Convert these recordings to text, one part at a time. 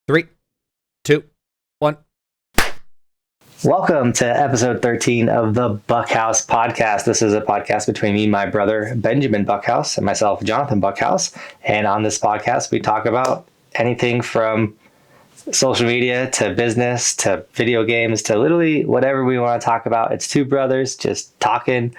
Three, two, one. Welcome to episode 13 of the Buckhouse podcast. This is a podcast between me and my brother, Benjamin Buckhouse, and myself, Johnathan Buckhouse. And on this podcast, we talk about anything from social media to business to video games to literally whatever we want to talk about. It's two brothers just talking,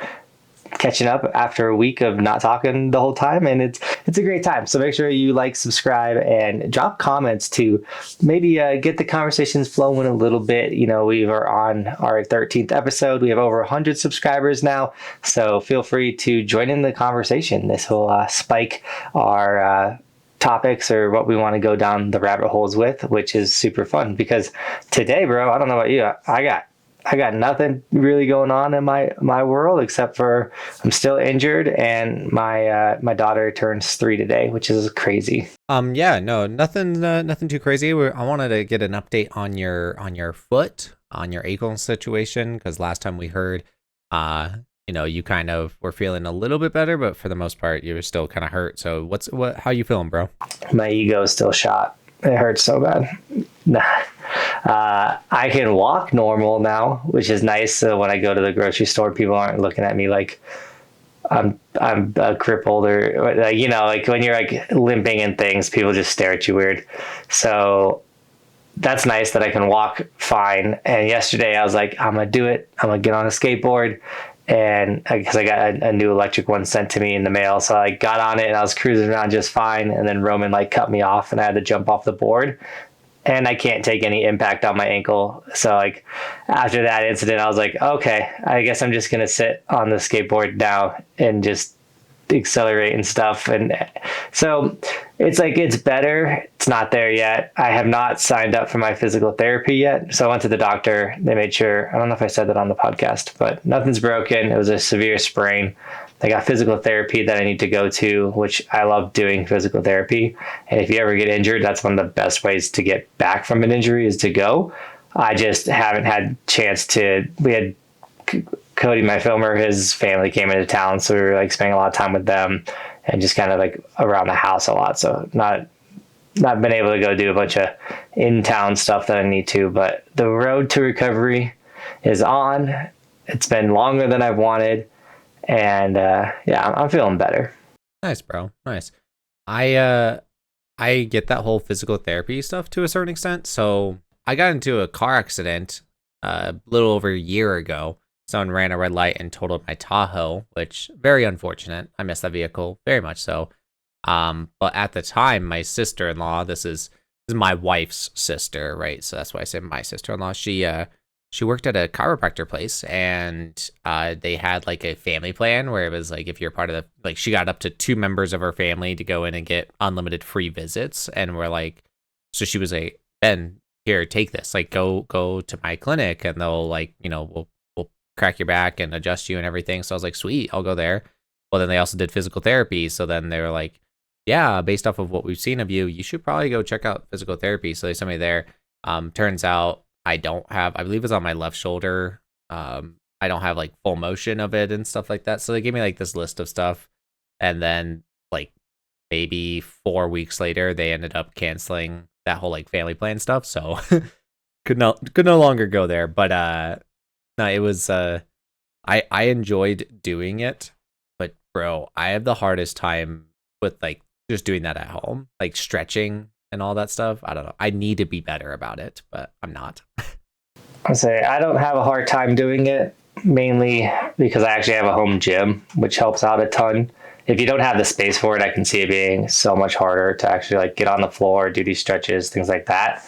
catching up after a week of not talking the whole time, and it's a great time. So make sure you like, subscribe, and drop comments to maybe get the conversations flowing a little bit. You know, we are on our 13th episode. We have over 100 subscribers now, so feel free to join in the conversation. This will spike our topics or what we want to go down the rabbit holes with, which is super fun. Because today, bro, I don't know about you, I got nothing really going on in my world except for I'm still injured, and my daughter turns 3 today, which is crazy. Yeah, no, nothing too crazy. I wanted to get an update on your foot, on your ankle situation, because last time we heard, you kind of were feeling a little bit better, but for the most part, you were still kind of hurt. So how you feeling, bro? My ego is still shot. It hurts so bad. I can walk normal now, which is nice. So when I go to the grocery store, people aren't looking at me like I'm crippled or like when you're like limping and things, people just stare at you weird. So that's nice that I can walk fine. And yesterday I was like, I'm gonna do it. I'm gonna get on a skateboard. And because I got a new electric one sent to me in the mail, so I got on it and I was cruising around just fine. And then Roman cut me off, and I had to jump off the board, and I can't take any impact on my ankle. So after that incident, I was like, okay, I guess I'm just gonna sit on the skateboard now and just accelerate and stuff. And so it's better. It's not there yet. I have not signed up for my physical therapy yet. So I went to the doctor. They made sure, I don't know if I said that on the podcast, but nothing's broken. It was a severe sprain. I got physical therapy that I need to go to, which I love doing physical therapy. And if you ever get injured, that's one of the best ways to get back from an injury is to go. I just haven't had chance to. We had Cody, my filmer, his family came into town, so we were spending a lot of time with them and just kind of around the house a lot. So not been able to go do a bunch of in-town stuff that I need to, but the road to recovery is on. It's been longer than I've wanted, and I'm feeling better. Nice, bro. Nice. I get that whole physical therapy stuff to a certain extent. So I got into a car accident a little over a year ago. Someone ran a red light and totaled my Tahoe, which very unfortunate. I miss that vehicle very much so. But at the time, my sister-in-law, this is my wife's sister, right? So that's why I say my sister-in-law. She worked at a chiropractor place, and they had a family plan where it was if you're part of the she got up to 2 members of her family to go in and get unlimited free visits, and we're so she was like, Ben, here, take this, go to my clinic, and they'll we'll crack your back and adjust you and everything. So I was like, sweet, I'll go there. Well, then they also did physical therapy. So then they were like, yeah, based off of what we've seen of you, you should probably go check out physical therapy. So they sent me there. Turns out I believe it's on my left shoulder. I don't have full motion of it and stuff like that. So they gave me this list of stuff. And then maybe 4 weeks later, they ended up canceling that whole family plan stuff. So could no longer go there. But no, it was I enjoyed doing it, but bro, I have the hardest time with just doing that at home, stretching and all that stuff. I don't know. I need to be better about it, but I'm not. I'd say I don't have a hard time doing it, mainly because I actually have a home gym, which helps out a ton. If you don't have the space for it, I can see it being so much harder to actually get on the floor, do these stretches, things like that.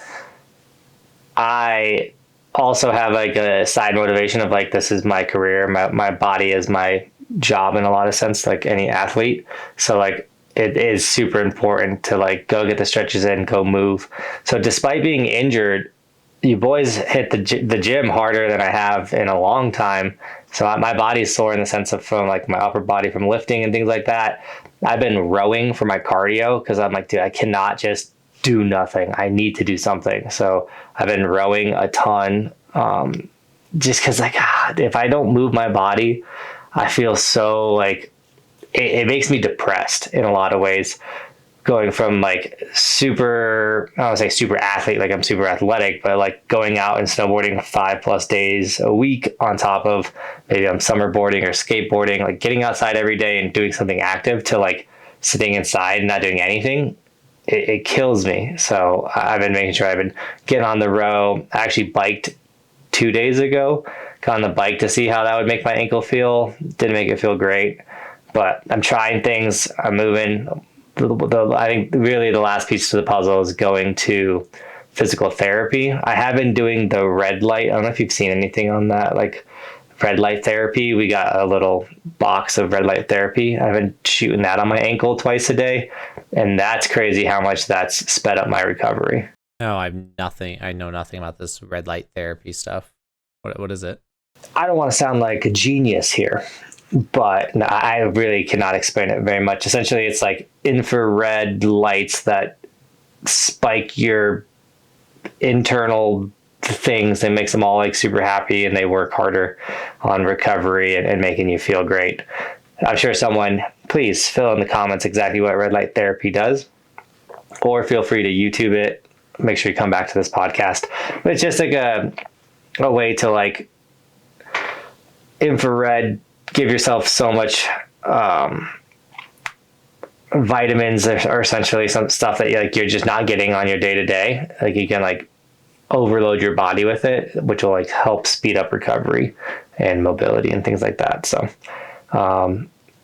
I also have a side motivation of this is my career, my body is my job in a lot of sense, like any athlete. So it is super important to go get the stretches in, go move. So despite being injured, you boys hit the gym harder than I have in a long time. So my body's sore in the sense of from my upper body from lifting and things like that. I've been rowing for my cardio because I'm dude, I cannot just do nothing. I need to do something. So I've been rowing a ton, just because if I don't move my body, I feel so it makes me depressed in a lot of ways. going from like super, I don't want to say super athlete, like I'm super athletic, but like going out and snowboarding 5+ days a week on top of maybe I'm summer boarding or skateboarding, like getting outside every day and doing something active, to like sitting inside and not doing anything. It kills me. So I've been making sure I've been getting on the row. I actually biked 2 days ago, got on the bike to see how that would make my ankle feel. Didn't make it feel great, but I'm trying things. I'm moving. I think really the last piece to the puzzle is going to physical therapy. I have been doing the red light. I don't know if you've seen anything on that, like red light therapy. We got a little box of red light therapy. I've been shooting that on my ankle twice a day, and that's crazy how much that's sped up my recovery. No, I know nothing about this red light therapy stuff. What is it? I don't want to sound like a genius here, but I really cannot explain it very much. Essentially, it's like infrared lights that spike your internal things and makes them all like super happy, and they work harder on recovery and making you feel great. I'm sure someone, please fill in the comments exactly what red light therapy does, or feel free to YouTube it. Make sure you come back to this podcast. But it's just like a way to like infrared, give yourself so much vitamins or essentially some stuff that you're just not getting on your day to day. Like you can like overload your body with it, which will like help speed up recovery and mobility and things like that. So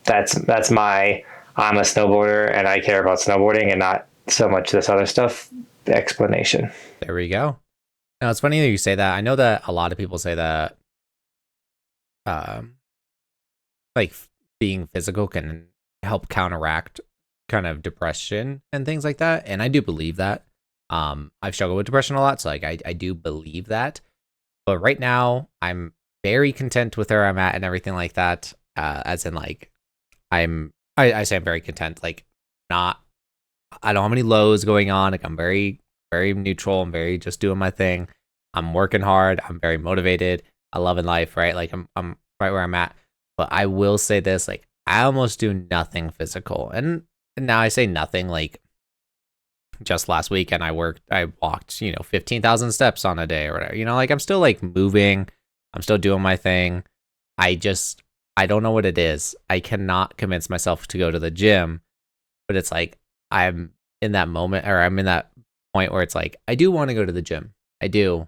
that's my, I'm a snowboarder and I care about snowboarding and not so much this other stuff explanation. There we go. Now it's funny that you say that. I know that a lot of people say that like being physical can help counteract kind of depression and things like that, and I do believe that. I've struggled with depression a lot, so like I do believe that. But right now I'm very content with where I'm at and everything like that. As in like I say I'm very content, like not, I don't have any lows going on. Like I'm very, very neutral. I'm very just doing my thing. I'm working hard. I'm very motivated. I love in life, right? Like I'm right where I'm at. But I will say this, like I almost do nothing physical. And now I say nothing, like just last weekend I walked, 15,000 steps on a day or whatever. Like I'm still like moving. I'm still doing my thing. I don't know what it is. I cannot convince myself to go to the gym, but it's like I'm in that moment, or I'm in that point where it's like, I do want to go to the gym. I do.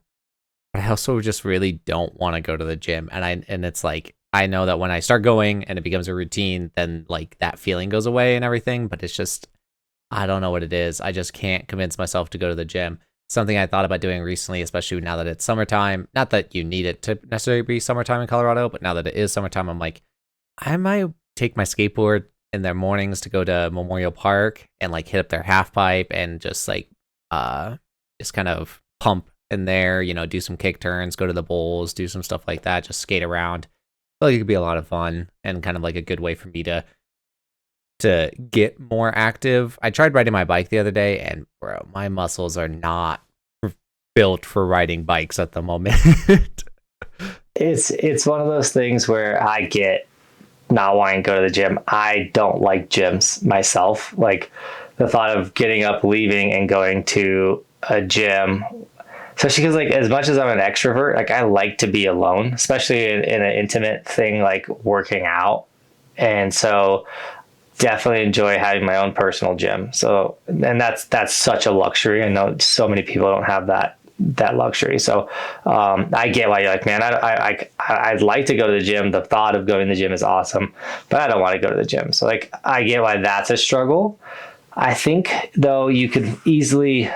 But I also just really don't want to go to the gym. And it's like, I know that when I start going and it becomes a routine, then like that feeling goes away and everything. But it's just, I don't know what it is. I just can't convince myself to go to the gym. Something I thought about doing recently, especially now that it's summertime. Not that you need it to necessarily be summertime in Colorado, but now that it is summertime, I'm like, I might take my skateboard in their mornings to go to Memorial Park and like hit up their half pipe and just like just kind of pump in there, do some kick turns, go to the bowls, do some stuff like that, just skate around. I feel like it could be a lot of fun and kind of like a good way for me to get more active. I tried riding my bike the other day, and bro, my muscles are not built for riding bikes at the moment. It's one of those things where I get not wanting to go to the gym. I don't like gyms myself. Like the thought of getting up, leaving, and going to a gym, especially because like as much as I'm an extrovert, like I like to be alone, especially in an intimate thing like working out. And so definitely enjoy having my own personal gym. So, and that's such a luxury. I know so many people don't have that luxury. So I get why you're like, man, I'd like to go to the gym. The thought of going to the gym is awesome, but I don't want to go to the gym. So like, I get why that's a struggle. I think though you could easily,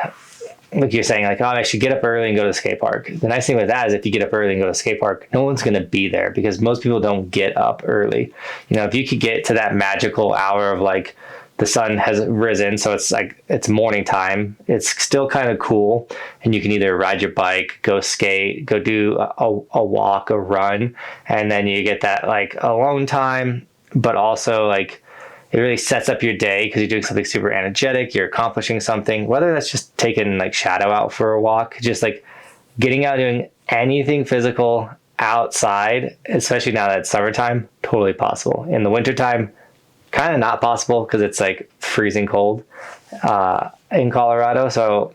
like you're saying, like, oh, I should get up early and go to the skate park. The nice thing with that is if you get up early and go to the skate park, no one's going to be there because most people don't get up early. If you could get to that magical hour of like the sun has risen, so it's like it's morning time, it's still kind of cool, and you can either ride your bike, go skate, go do a walk, a run, and then you get that like alone time, but also like it really sets up your day because you're doing something super energetic, you're accomplishing something, whether that's just taking like Shadow out for a walk, just like getting out doing anything physical outside, especially now that it's summertime, totally possible. In the wintertime, kind of not possible because it's like freezing cold in Colorado. So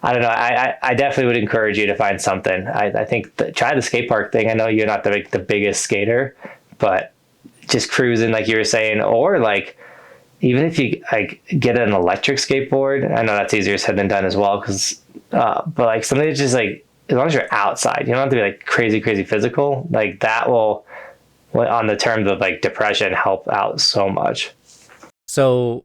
I don't know. I definitely would encourage you to find something. I think try the skate park thing. I know you're not the biggest skater, but just cruising like you were saying, or like even if you like get an electric skateboard. I know that's easier said than done as well. Because but like something that's just like as long as you're outside, you don't have to be like crazy physical. Like that will, on the terms of like depression, help out so much. So,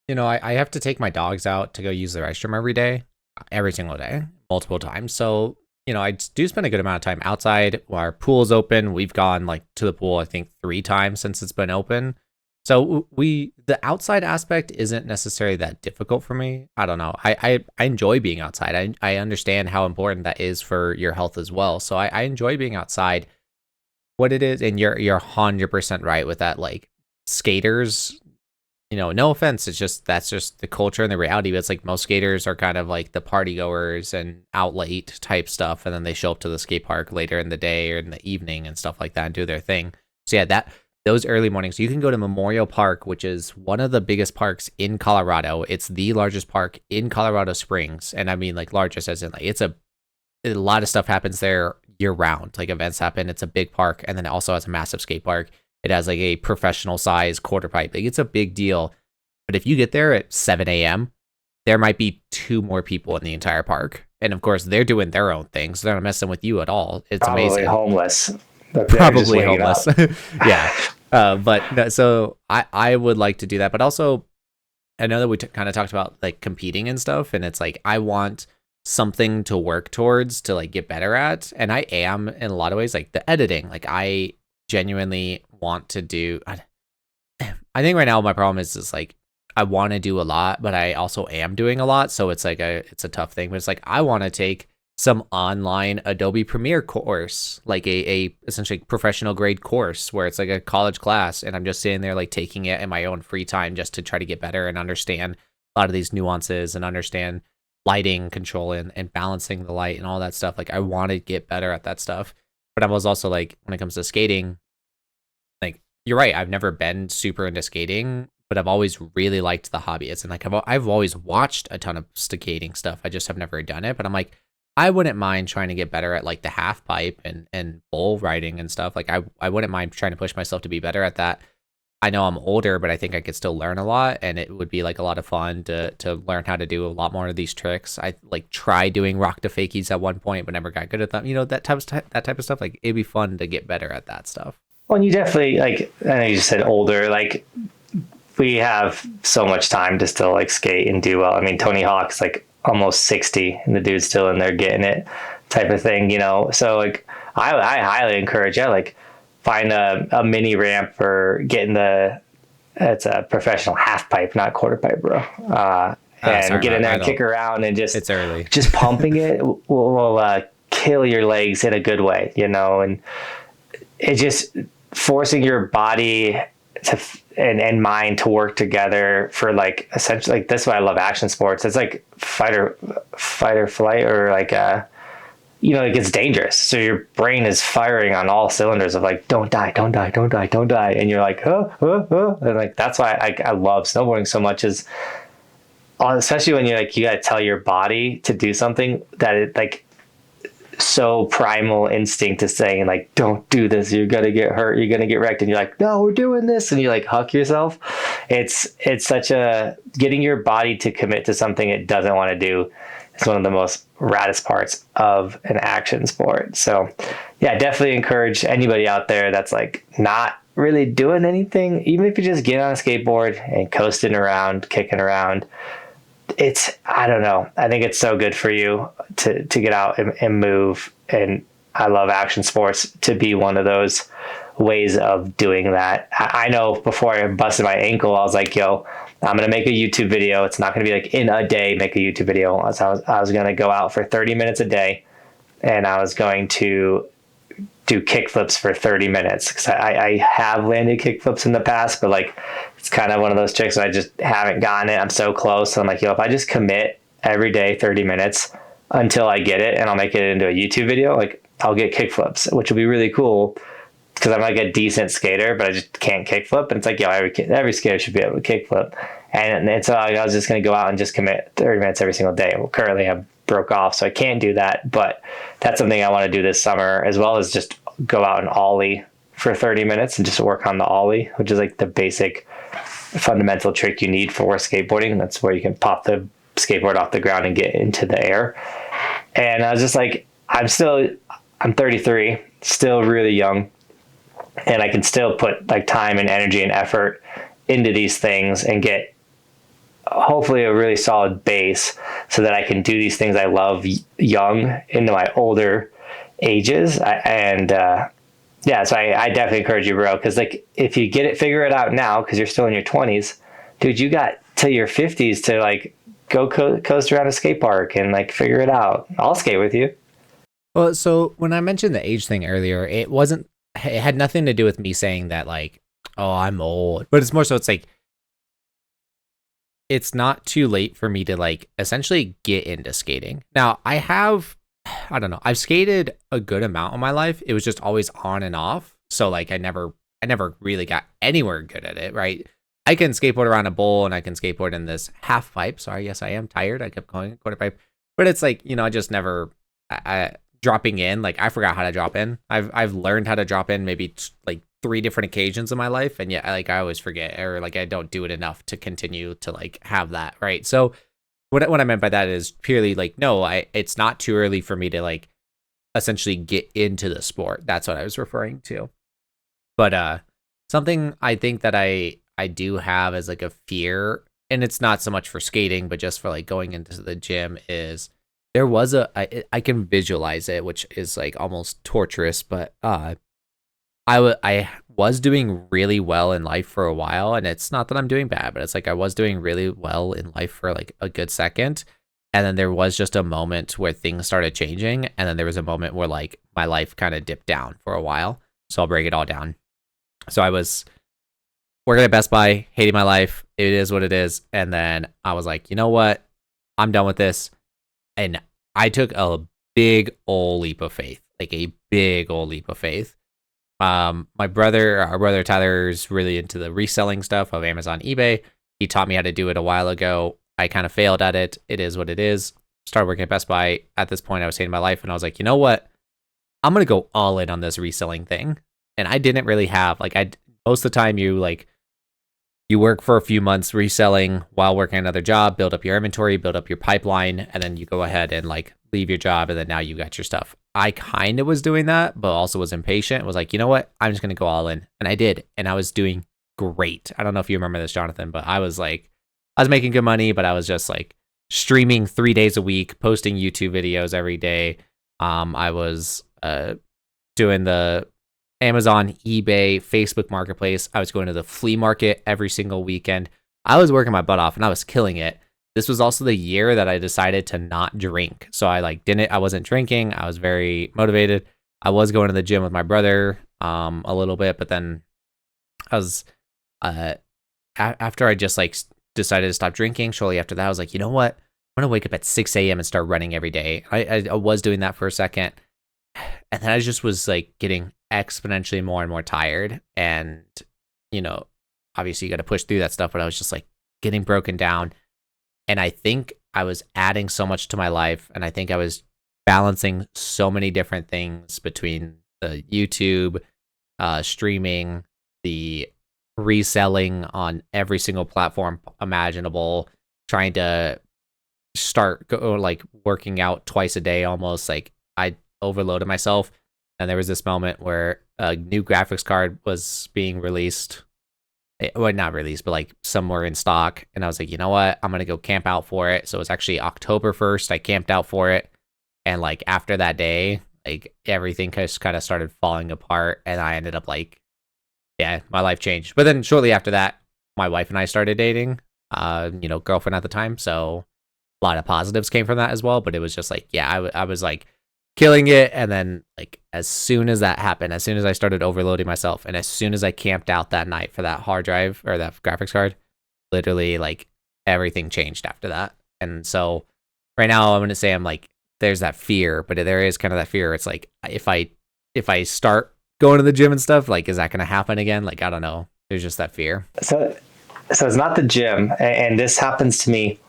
I have to take my dogs out to go use the restroom every single day, multiple times. So, I do spend a good amount of time outside. Our pool's open. We've gone like to the pool, I think 3 times since it's been open. So the outside aspect isn't necessarily that difficult for me. I don't know. I enjoy being outside. I understand how important that is for your health as well. So I enjoy being outside. What it is, and you're 100% right with that. Like skaters, no offense, that's just the culture and the reality. But it's like most skaters are kind of like the party goers and out late type stuff, and then they show up to the skate park later in the day or in the evening and stuff like that and do their thing. So yeah, those early mornings, you can go to Memorial Park, which is one of the biggest parks in Colorado. It's the largest park in Colorado Springs, and I mean like largest as in like a lot of stuff happens there year round. Like events happen. It's a big park, and then it also has a massive skate park. It has like a professional size quarter pipe. Like it's a big deal. But if you get there at 7 a.m., there might be 2 more people in the entire park. And of course, they're doing their own thing. So they're not messing with you at all. It's Probably amazing. homeless. Probably homeless. Yeah. So I would like to do that. But also, I know that we kind of talked about like competing and stuff. And it's like, I want something to work towards to like get better at. And I am in a lot of ways, like the editing. Like I genuinely want to do. I think right now my problem is like I want to do a lot, but I also am doing a lot. So it's like it's a tough thing. But it's like I want to take some online Adobe Premiere course, like a essentially professional grade course where it's like a college class, and I'm just sitting there like taking it in my own free time just to try to get better and understand a lot of these nuances and understand lighting control and balancing the light and all that stuff. Like I want to get better at that stuff. But I was also like, when it comes to skating, like you're right, I've never been super into skating, but I've always really liked the hobby. It's and like I've always watched a ton of skating stuff. I just have never done it. But I'm like, I wouldn't mind trying to get better at like the half pipe and bull riding and stuff. Like I wouldn't mind trying to push myself to be better at that. I know I'm older, but I think I could still learn a lot, and it would be like a lot of fun to learn how to do a lot more of these tricks. I like tried doing rock to fakies at one point, but never got good at them. That type of stuff. Like it'd be fun to get better at that stuff. Well, and you definitely like. I know you just said older. Like we have so much time to still like skate and do well. I mean, Tony Hawk's like almost 60, and the dude's still in there getting it, type of thing. So like I highly encourage like. Find a mini ramp for getting it's a professional half pipe, not quarter pipe, bro. And get in there and kick around and just, it's early. Just pumping it will kill your legs in a good way, and it just forcing your body and mind to work together for like essentially like that's why I love action sports. It's like fight or flight or like it gets dangerous. So your brain is firing on all cylinders of like, don't die. And you're like, oh. And like, that's why I love snowboarding so much is especially when you're like, you got to tell your body to do something that it like so primal instinct is saying like, don't do this. You're going to get hurt. You're going to get wrecked. And you're like, no, we're doing this. And you like huck yourself. It's such getting your body to commit to something it doesn't want to do. It's one of the most raddest parts of an action sport. So yeah, definitely encourage anybody out there that's like not really doing anything, even if you just get on a skateboard and coasting around, kicking around. I don't know. I think it's so good for you to get out and move. And I love action sports to be one of those ways of doing that. I know before I busted my ankle, I was like, yo, I'm going to make a YouTube video. It's not going to be like in a day, make a YouTube video. I was going to go out for 30 minutes a day, and I was going to do kickflips for 30 minutes because I have landed kickflips in the past, but like it's kind of one of those tricks that I just haven't gotten it. I'm so close. So I'm like, yo, if I just commit every day 30 minutes until I get it and I'll make it into a YouTube video, like I'll get kickflips, which will be really cool because I'm like a decent skater, but I just can't kickflip. And it's like, yo, every skater should be able to kickflip. And so I was just going to go out and just commit 30 minutes every single day. Well, currently I broke off, so I can't do that. But that's something I want to do this summer, as well as just go out and ollie for 30 minutes and just work on the ollie, which is like the basic fundamental trick you need for skateboarding. That's where you can pop the skateboard off the ground and get into the air. And I was just like, I'm 33, still really young, and I can still put like time and energy and effort into these things and get hopefully a really solid base so that I can do these things I love young into my older ages. So I definitely encourage you, bro, because like if you figure it out now, because you're still in your 20s, dude, you got till your 50s to like go coast around a skate park and like figure it out. I'll skate with you. Well, so when I mentioned the age thing earlier, it had nothing to do with me saying that like, oh, I'm old, but it's more so it's like, it's not too late for me to like essentially get into skating. Now I don't know, I've skated a good amount of my life. It was just always on and off. So like I never really got anywhere good at it, right? I can skateboard around a bowl and I can skateboard in this half pipe. Sorry, yes, I am tired. I kept calling it quarter pipe. But it's like, I just never dropping in, like I forgot how to drop in. I've learned how to drop in maybe like 3 different occasions in my life, and yet like I always forget, or like I don't do it enough to continue to like have that, right? So what I meant by that is purely like, no, it's not too early for me to like essentially get into the sport. That's what I was referring to. But something I think that I do have as like a fear, and it's not so much for skating, but just for like going into the gym, is there was I can visualize it, which is like almost torturous, but I was doing really well in life for a while, and it's not that I'm doing bad, but it's like I was doing really well in life for like a good second, and then there was just a moment where things started changing, and then there was a moment where like my life kind of dipped down for a while. So I'll break it all down. So I was working at Best Buy, hating my life. It is what it is. And then I was like, you know what? I'm done with this. And I took a big old leap of faith, like a big old leap of faith. Our brother Tyler's really into the reselling stuff of Amazon, eBay. He taught me how to do it a while ago. I kind of failed at it. It is what it is. Started working at Best Buy. At this point, I was hating my life, and I was like, you know what? I'm going to go all in on this reselling thing. And I didn't really have, like, most of the time you work for a few months reselling while working another job, build up your inventory, build up your pipeline, and then you go ahead and like leave your job, and then now you got your stuff. I kind of was doing that, but also was impatient. Was like, you know what? I'm just going to go all in. And I did. And I was doing great. I don't know if you remember this, Johnathan, but I was making good money, but I was just like streaming 3 days a week, posting YouTube videos every day. I was doing the Amazon, eBay, Facebook Marketplace. I was going to the flea market every single weekend. I was working my butt off, and I was killing it. This was also the year that I decided to not drink. So I wasn't drinking. I was very motivated. I was going to the gym with my brother a little bit, but then I was after I just like decided to stop drinking, shortly after that, I was like, you know what? I'm going to wake up at 6 a.m. and start running every day. I was doing that for a second. And then I just was like getting exponentially more and more tired. And, obviously you got to push through that stuff, but I was just like getting broken down. And I think I was adding so much to my life. And I think I was balancing so many different things between the YouTube, streaming, the reselling on every single platform imaginable, trying to start working out twice a day almost. Like I overloaded myself. And there was this moment where a new graphics card was being released. Well, not released, but like somewhere in stock. And I was like, you know what? I'm going to go camp out for it. So it was actually October 1st. I camped out for it. And like after that day, like everything just kind of started falling apart. And I ended up like, yeah, my life changed. But then shortly after that, my wife and I started dating, girlfriend at the time. So a lot of positives came from that as well. But it was just like, yeah, I was like killing it. And then like as soon as that happened, as soon as I started overloading myself, and as soon as I camped out that night for that hard drive or that graphics card, literally like everything changed after that. And so right now I'm going to say I'm like, there's that fear, but there is kind of that fear. It's like if I start going to the gym and stuff. Like, is that going to happen again? Like, I don't know. There's just that fear. So it's not the gym, and this happens to me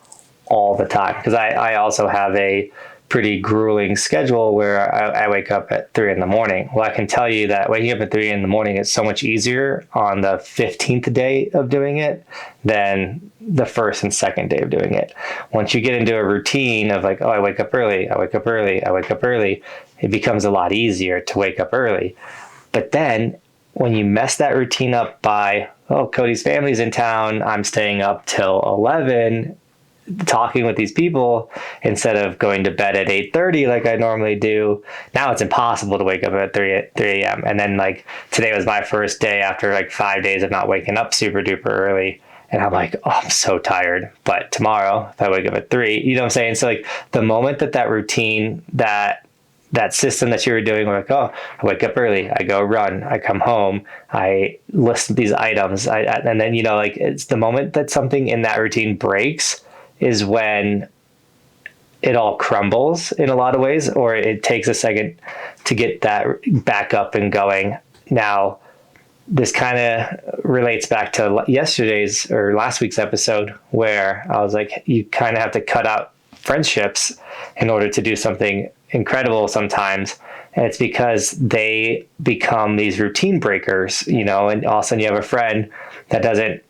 all the time because I also have a pretty grueling schedule where I wake up at 3 in the morning. Well, I can tell you that waking up at 3 in the morning is so much easier on the 15th day of doing it than the first and second day of doing it. Once you get into a routine of like, oh, I wake up early, I wake up early, I wake up early, it becomes a lot easier to wake up early. But then when you mess that routine up by, oh, Cody's family's in town, I'm staying up till 11 talking with these people instead of going to bed at 8:30 like I normally do. Now it's impossible to wake up at 3 a.m. And then like today was my first day after like 5 days of not waking up super duper early. And I'm like, oh, I'm so tired. But tomorrow, if I wake up at 3, you know what I'm saying? So like the moment that routine, that system that you were doing, like, oh, I wake up early, I go run, I come home, I list these items, and then, you know, like it's the moment that something in that routine breaks is when it all crumbles in a lot of ways, or it takes a second to get that back up and going. Now, this kind of relates back to yesterday's or last week's episode where I was like, you kind of have to cut out friendships in order to do something incredible sometimes. And it's because they become these routine breakers, you know, and all of a sudden you have a friend that doesn't,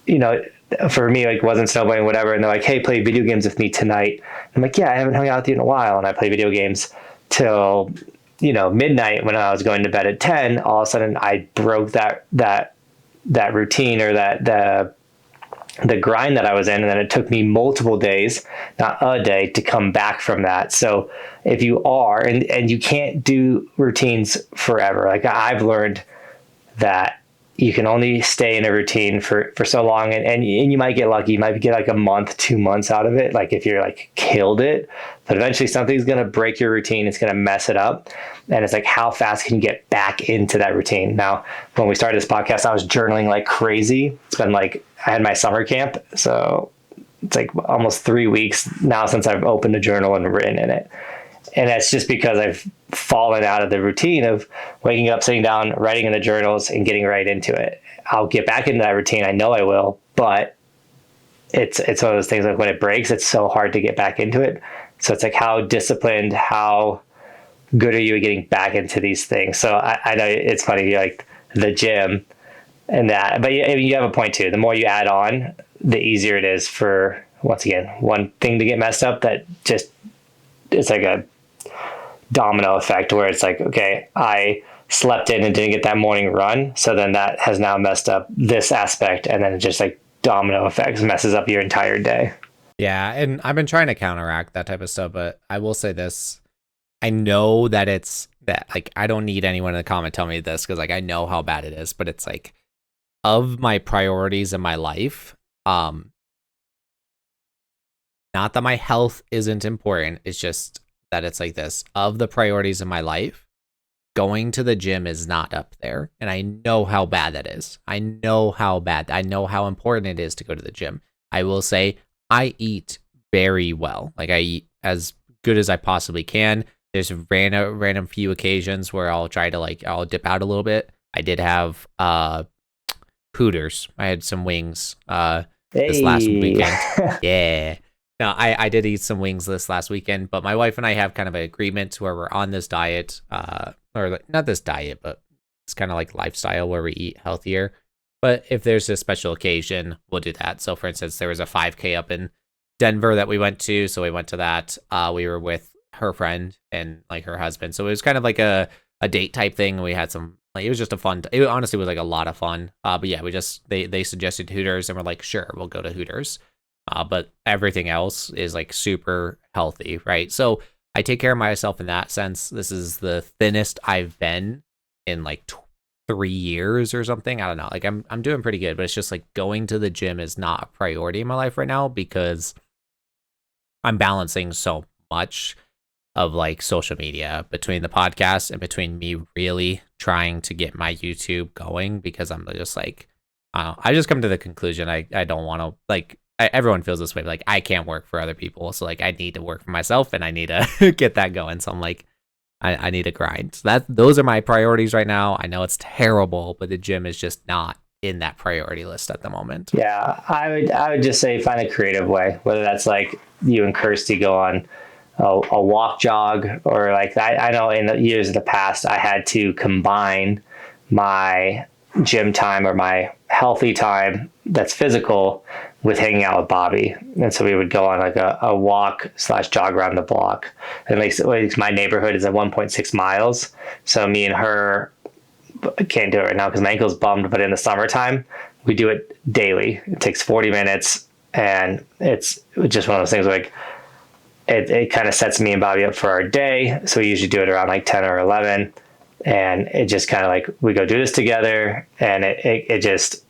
you know, for me, like wasn't snowboarding, whatever. And they're like, hey, play video games with me tonight. I'm like, yeah, I haven't hung out with you in a while. And I play video games till, you know, midnight when I was going to bed at 10. All of a sudden I broke that routine or the grind that I was in. And then it took me multiple days, not a day, to come back from that. So if you are, and you can't do routines forever, like I've learned that you can only stay in a routine for so long, and you might get lucky. You might get like a month, 2 months out of it. Like if you're like killed it, but eventually something's going to break your routine. It's going to mess it up. And it's like, how fast can you get back into that routine? Now, when we started this podcast, I was journaling like crazy. It's been like, I had my summer camp. So it's like almost 3 weeks now since I've opened a journal and written in it. And that's just because I've fallen out of the routine of waking up, sitting down, writing in the journals, and getting right into it. I'll get back into that routine. I know I will, but it's one of those things like when it breaks, it's so hard to get back into it. So it's like, how disciplined, how good are you at getting back into these things? So I know it's funny, like the gym and that, but you have a point too. The more you add on, the easier it is for, once again, one thing to get messed up that just, it's like a domino effect where it's like, okay, I slept in and didn't get that morning run. So then that has now messed up this aspect. And then it just like domino effects messes up your entire day. Yeah. And I've been trying to counteract that type of stuff, but I will say this. I know that it's that, like, I don't need anyone in the comment tell me this because like I know how bad it is, but it's like of my priorities in my life, not that my health isn't important, it's just that it's like this. Of the priorities in my life, going to the gym is not up there. And I know how bad that is. I know how important it is to go to the gym. I will say I eat very well. Like I eat as good as I possibly can. There's random few occasions where I'll try to like, I'll dip out a little bit. I did have Hooters. I had some wings this last weekend. Yeah. No, I did eat some wings this last weekend, but my wife and I have kind of an agreement where we're on this diet, or like, not this diet, but it's kind of like lifestyle where we eat healthier. But if there's a special occasion, we'll do that. So for instance, there was a 5K up in Denver that we went to. So we went to that. We were with her friend and like her husband. So it was kind of like a date type thing. We had some, like, it was just a fun, it honestly was like a lot of fun. But yeah, they suggested Hooters and we're like, sure, we'll go to Hooters. But everything else is like super healthy, right? So I take care of myself in that sense. This is the thinnest I've been in like 3 years or something. I don't know. Like I'm doing pretty good, but it's just like going to the gym is not a priority in my life right now because I'm balancing so much of like social media between the podcast and between me really trying to get my YouTube going because I'm just like, I just come to the conclusion I don't want to like. Everyone feels this way. Like I can't work for other people. So like I need to work for myself and I need to get that going. So I'm like, I need a grind. So those are my priorities right now. I know it's terrible, but the gym is just not in that priority list at the moment. Yeah, I would just say find a creative way, whether that's like you and Kirsty go on a walk jog, or like I know in the years of the past I had to combine my gym time or my healthy time that's physical with hanging out with Bobby. And so we would go on like a walk slash jog around the block. It makes my neighborhood is at 1.6 miles. So me and her, I can't do it right now because my ankle's bummed, but in the summertime, we do it daily. It takes 40 minutes, and it's just one of those things where, like, it kind of sets me and Bobby up for our day. So we usually do it around like 10 or 11. And it just kind of like, we go do this together, and it just,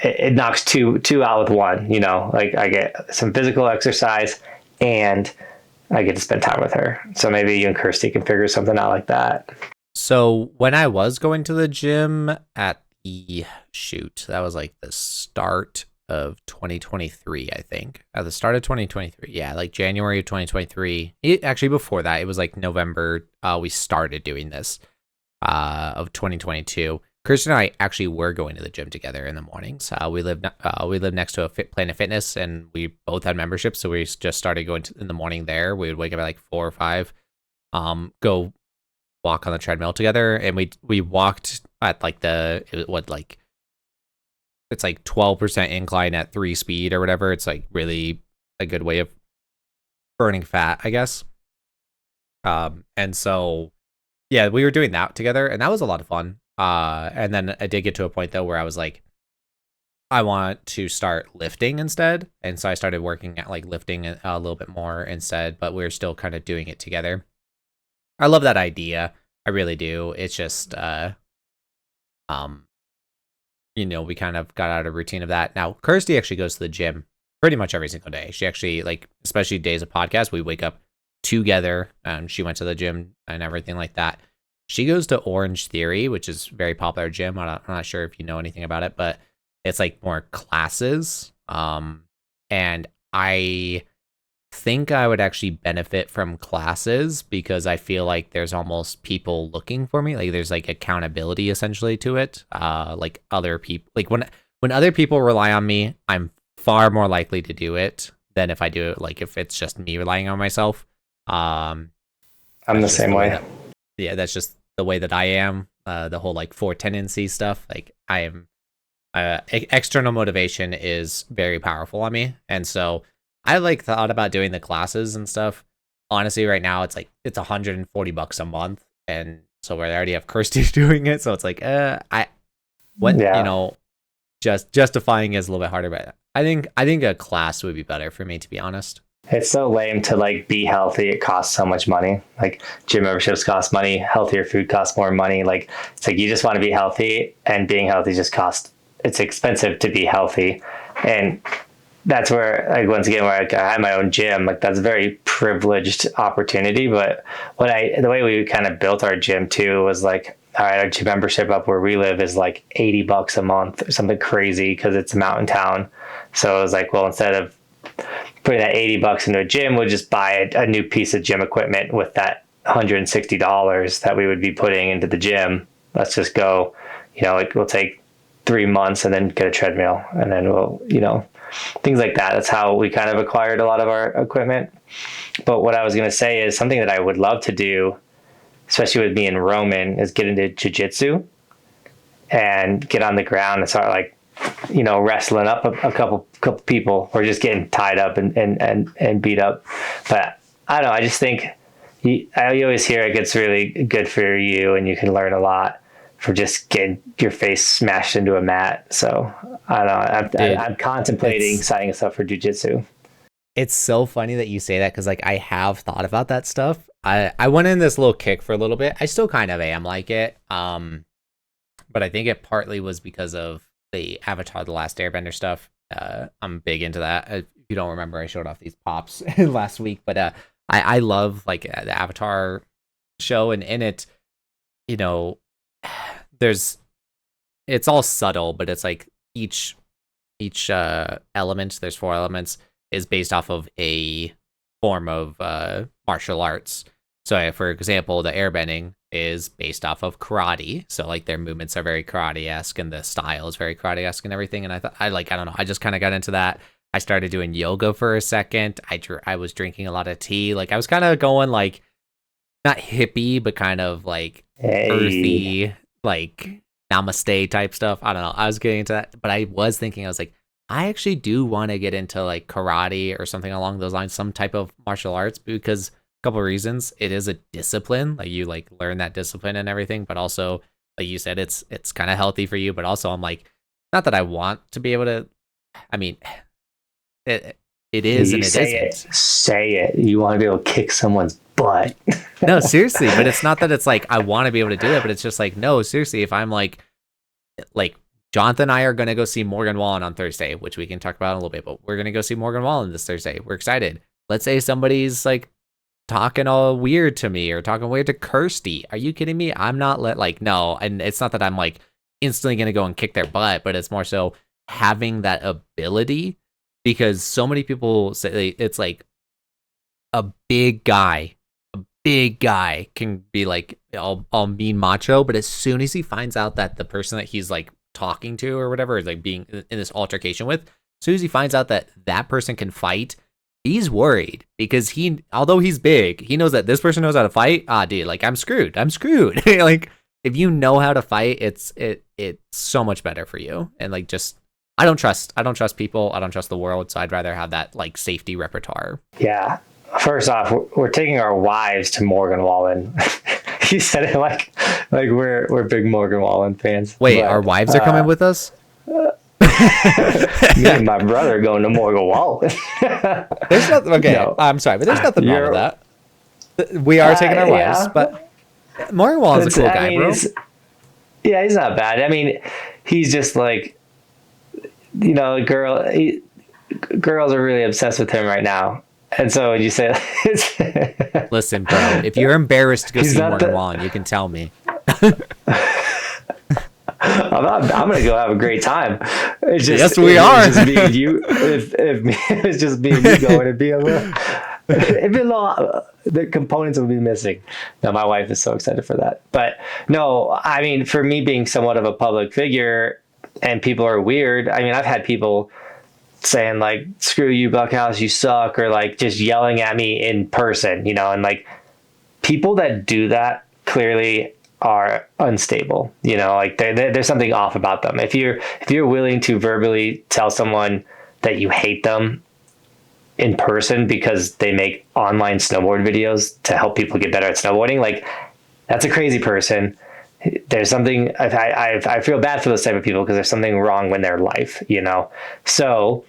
it knocks two out with one, you know, like I get some physical exercise and I get to spend time with her. So maybe you and Kirsty can figure something out like that. So when I was going to the gym at that was like the start of 2023, I think. At the start of 2023. Yeah, like January of 2023. Actually, before that, it was like November. We started doing this of 2022. Kirsten and I actually were going to the gym together in the mornings. We live next to a Planet Fitness, and we both had memberships, so we just started going in the morning there. We would wake up at like 4 or 5, go walk on the treadmill together, and we walked at like it's like 12% incline at 3 speed or whatever. It's like really a good way of burning fat, I guess. And so yeah, we were doing that together, and that was a lot of fun. And then I did get to a point though where I was like, I want to start lifting instead, and so I started working at like lifting a little bit more instead. But we're still kind of doing it together. I love that idea. I really do. It's just, we kind of got out of routine of that. Now, Kirsty actually goes to the gym pretty much every single day. She actually, like, especially days of podcast, we wake up together. She went to the gym and everything like that. She goes to Orange Theory, which is a very popular gym. I'm not sure if you know anything about it, but it's like more classes. And I think I would actually benefit from classes because I feel like there's almost people looking for me. Like there's like accountability essentially to it. Like other people, like when other people rely on me, I'm far more likely to do it than if I do it like if it's just me relying on myself. I'm the same way. That's just the way that I am. The whole like 4 tendency stuff. Like I am, external motivation is very powerful on me, and so I like thought about doing the classes and stuff. Honestly, right now it's $140 a month, and so we already have Kirsty doing it. So it's like, just justifying is a little bit harder, but I think a class would be better for me, to be honest. It's so lame to like be healthy. It costs so much money. Like gym memberships cost money. Healthier food costs more money. Like it's like you just want to be healthy, and being healthy just costs. It's expensive to be healthy, and that's where, like, once again, where I had my own gym, like that's a very privileged opportunity. But the way we kind of built our gym too was like, all right, our gym membership up where we live is like $80 a month or something crazy because it's a mountain town. So it was like, well, instead of putting that $80 into a gym, we'll just buy a new piece of gym equipment with that $160 that we would be putting into the gym. Let's just go, we'll take 3 months and then get a treadmill, and then we'll, things like that. That's how we kind of acquired a lot of our equipment. But what I was going to say is something that I would love to do, especially with me and Roman, is get into jiu-jitsu and get on the ground and start like, wrestling up a couple people, or just getting tied up and beat up. But I don't know. I just think I always hear it gets really good for you, and you can learn a lot for just getting your face smashed into a mat. So I don't know. I'm contemplating signing us up for jiu-jitsu. It's so funny that you say that because like I have thought about that stuff. I went in this little kick for a little bit. I still kind of am like it. But I think it partly was because of the Avatar: The Last Airbender stuff. I'm big into that. If you don't remember, I showed off these pops last week. But I love like the Avatar show, and in it, it's all subtle, but it's like each element, there's 4 elements, is based off of a form of martial arts. So, for example, the airbending is based off of karate. So, like, their movements are very karate esque and the style is very karate esque and everything. And I thought, I don't know, I just kind of got into that. I started doing yoga for a second. I was drinking a lot of tea. Like, I was kind of going, like, not hippie, but kind of like earthy, like namaste type stuff. I don't know. I was getting into that, but I was thinking, I was like, I actually do want to get into like karate or something along those lines, some type of martial arts, because a couple of reasons. It is a discipline, like you like learn that discipline and everything, but also like you said, it's kind of healthy for you. But also, I'm like, not that I want to be able to. I mean, it is You and it say isn't. it. Say it. You want to be able to kick someone's butt. No, seriously, but it's not that it's like I want to be able to do that, but it's just like, no, seriously, if I'm like Jonathan and I are gonna go see Morgan Wallen on Thursday, which we can talk about in a little bit, but we're gonna go see Morgan Wallen this Thursday. We're excited. Let's say somebody's like talking all weird to me or talking weird to Kirsty. Are you kidding me? I'm not like no, and it's not that I'm like instantly gonna go and kick their butt, but it's more so having that ability, because so many people say it's like a big guy can be like all mean macho, but as soon as he finds out that the person that he's like talking to or whatever is like being in this altercation with, as soon as he finds out that that person can fight, he's worried, because although he's big, he knows that this person knows how to fight. Dude, like I'm screwed. Like if you know how to fight, it's so much better for you. And like just I don't trust people. I don't trust the world. So I'd rather have that like safety repertoire. Yeah. First off, we're taking our wives to Morgan Wallen. You said it like we're big Morgan Wallen fans. Wait, our wives are coming with us? Me and my brother are going to Morgan Wallen. There's nothing. Okay, no. I'm sorry, but there's nothing wrong with that. We are taking our wives, but Morgan Wallen's a cool guy, bro. He's not bad. I mean, he's just like, girls are really obsessed with him right now. And so when you say, listen, bro, if you're embarrassed to go see Morgan Wallen, you can tell me. I'm going to go have a great time. It's just, yes, we are. Just me and you. If it's just me and you going, it'd be a little, the components will be missing. Now, my wife is so excited for that. But no, I mean, for me being somewhat of a public figure and people are weird, I mean, I've had people saying like, screw you, Buckhouse, you suck, or like just yelling at me in person, and like people that do that clearly are unstable, like there's something off about them. If you're willing to verbally tell someone that you hate them in person because they make online snowboard videos to help people get better at snowboarding, like that's a crazy person. There's something I feel bad for those type of people, because there's something wrong in their life, So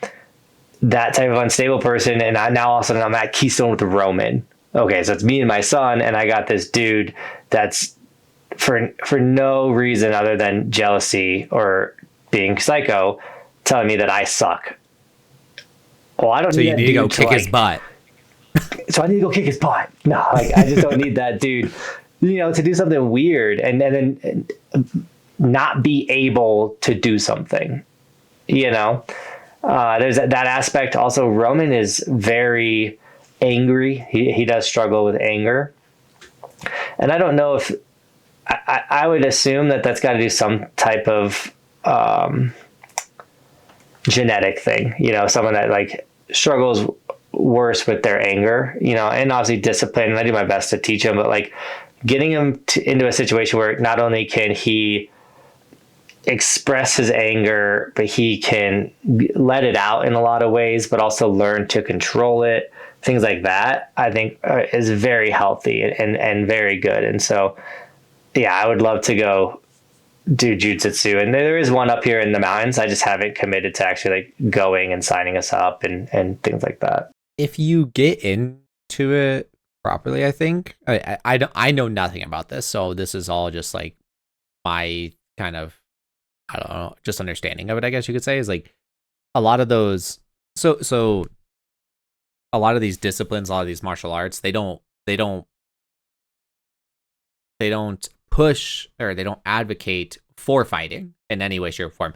that type of unstable person, and now all of a sudden I'm at Keystone with Roman. Okay, so it's me and my son, and I got this dude that's for no reason other than jealousy or being psycho, telling me that I suck. Well, I don't. So you need to go kick his butt. So I need to go kick his butt. No, like I just don't need that dude. To do something weird and then not be able to do something, there's that aspect. Also, Roman is very angry. He does struggle with anger. And I don't know if I would assume that's got to do some type of genetic thing, someone that like struggles worse with their anger, and obviously discipline. And I do my best to teach him, but like, getting him into a situation where not only can he express his anger, but he can let it out in a lot of ways, but also learn to control it. Things like that, I think, is very healthy and very good. And so, yeah, I would love to go do jiu-jitsu. And there is one up here in the mountains. I just haven't committed to actually like going and signing us up and things like that. If you get into it properly, I think I know nothing about this, so this is all just like my kind of, I don't know, just understanding of it, I guess you could say, is like a lot of those so a lot of these disciplines, a lot of these martial arts, they don't push, or they don't advocate for fighting in any way, shape, or form.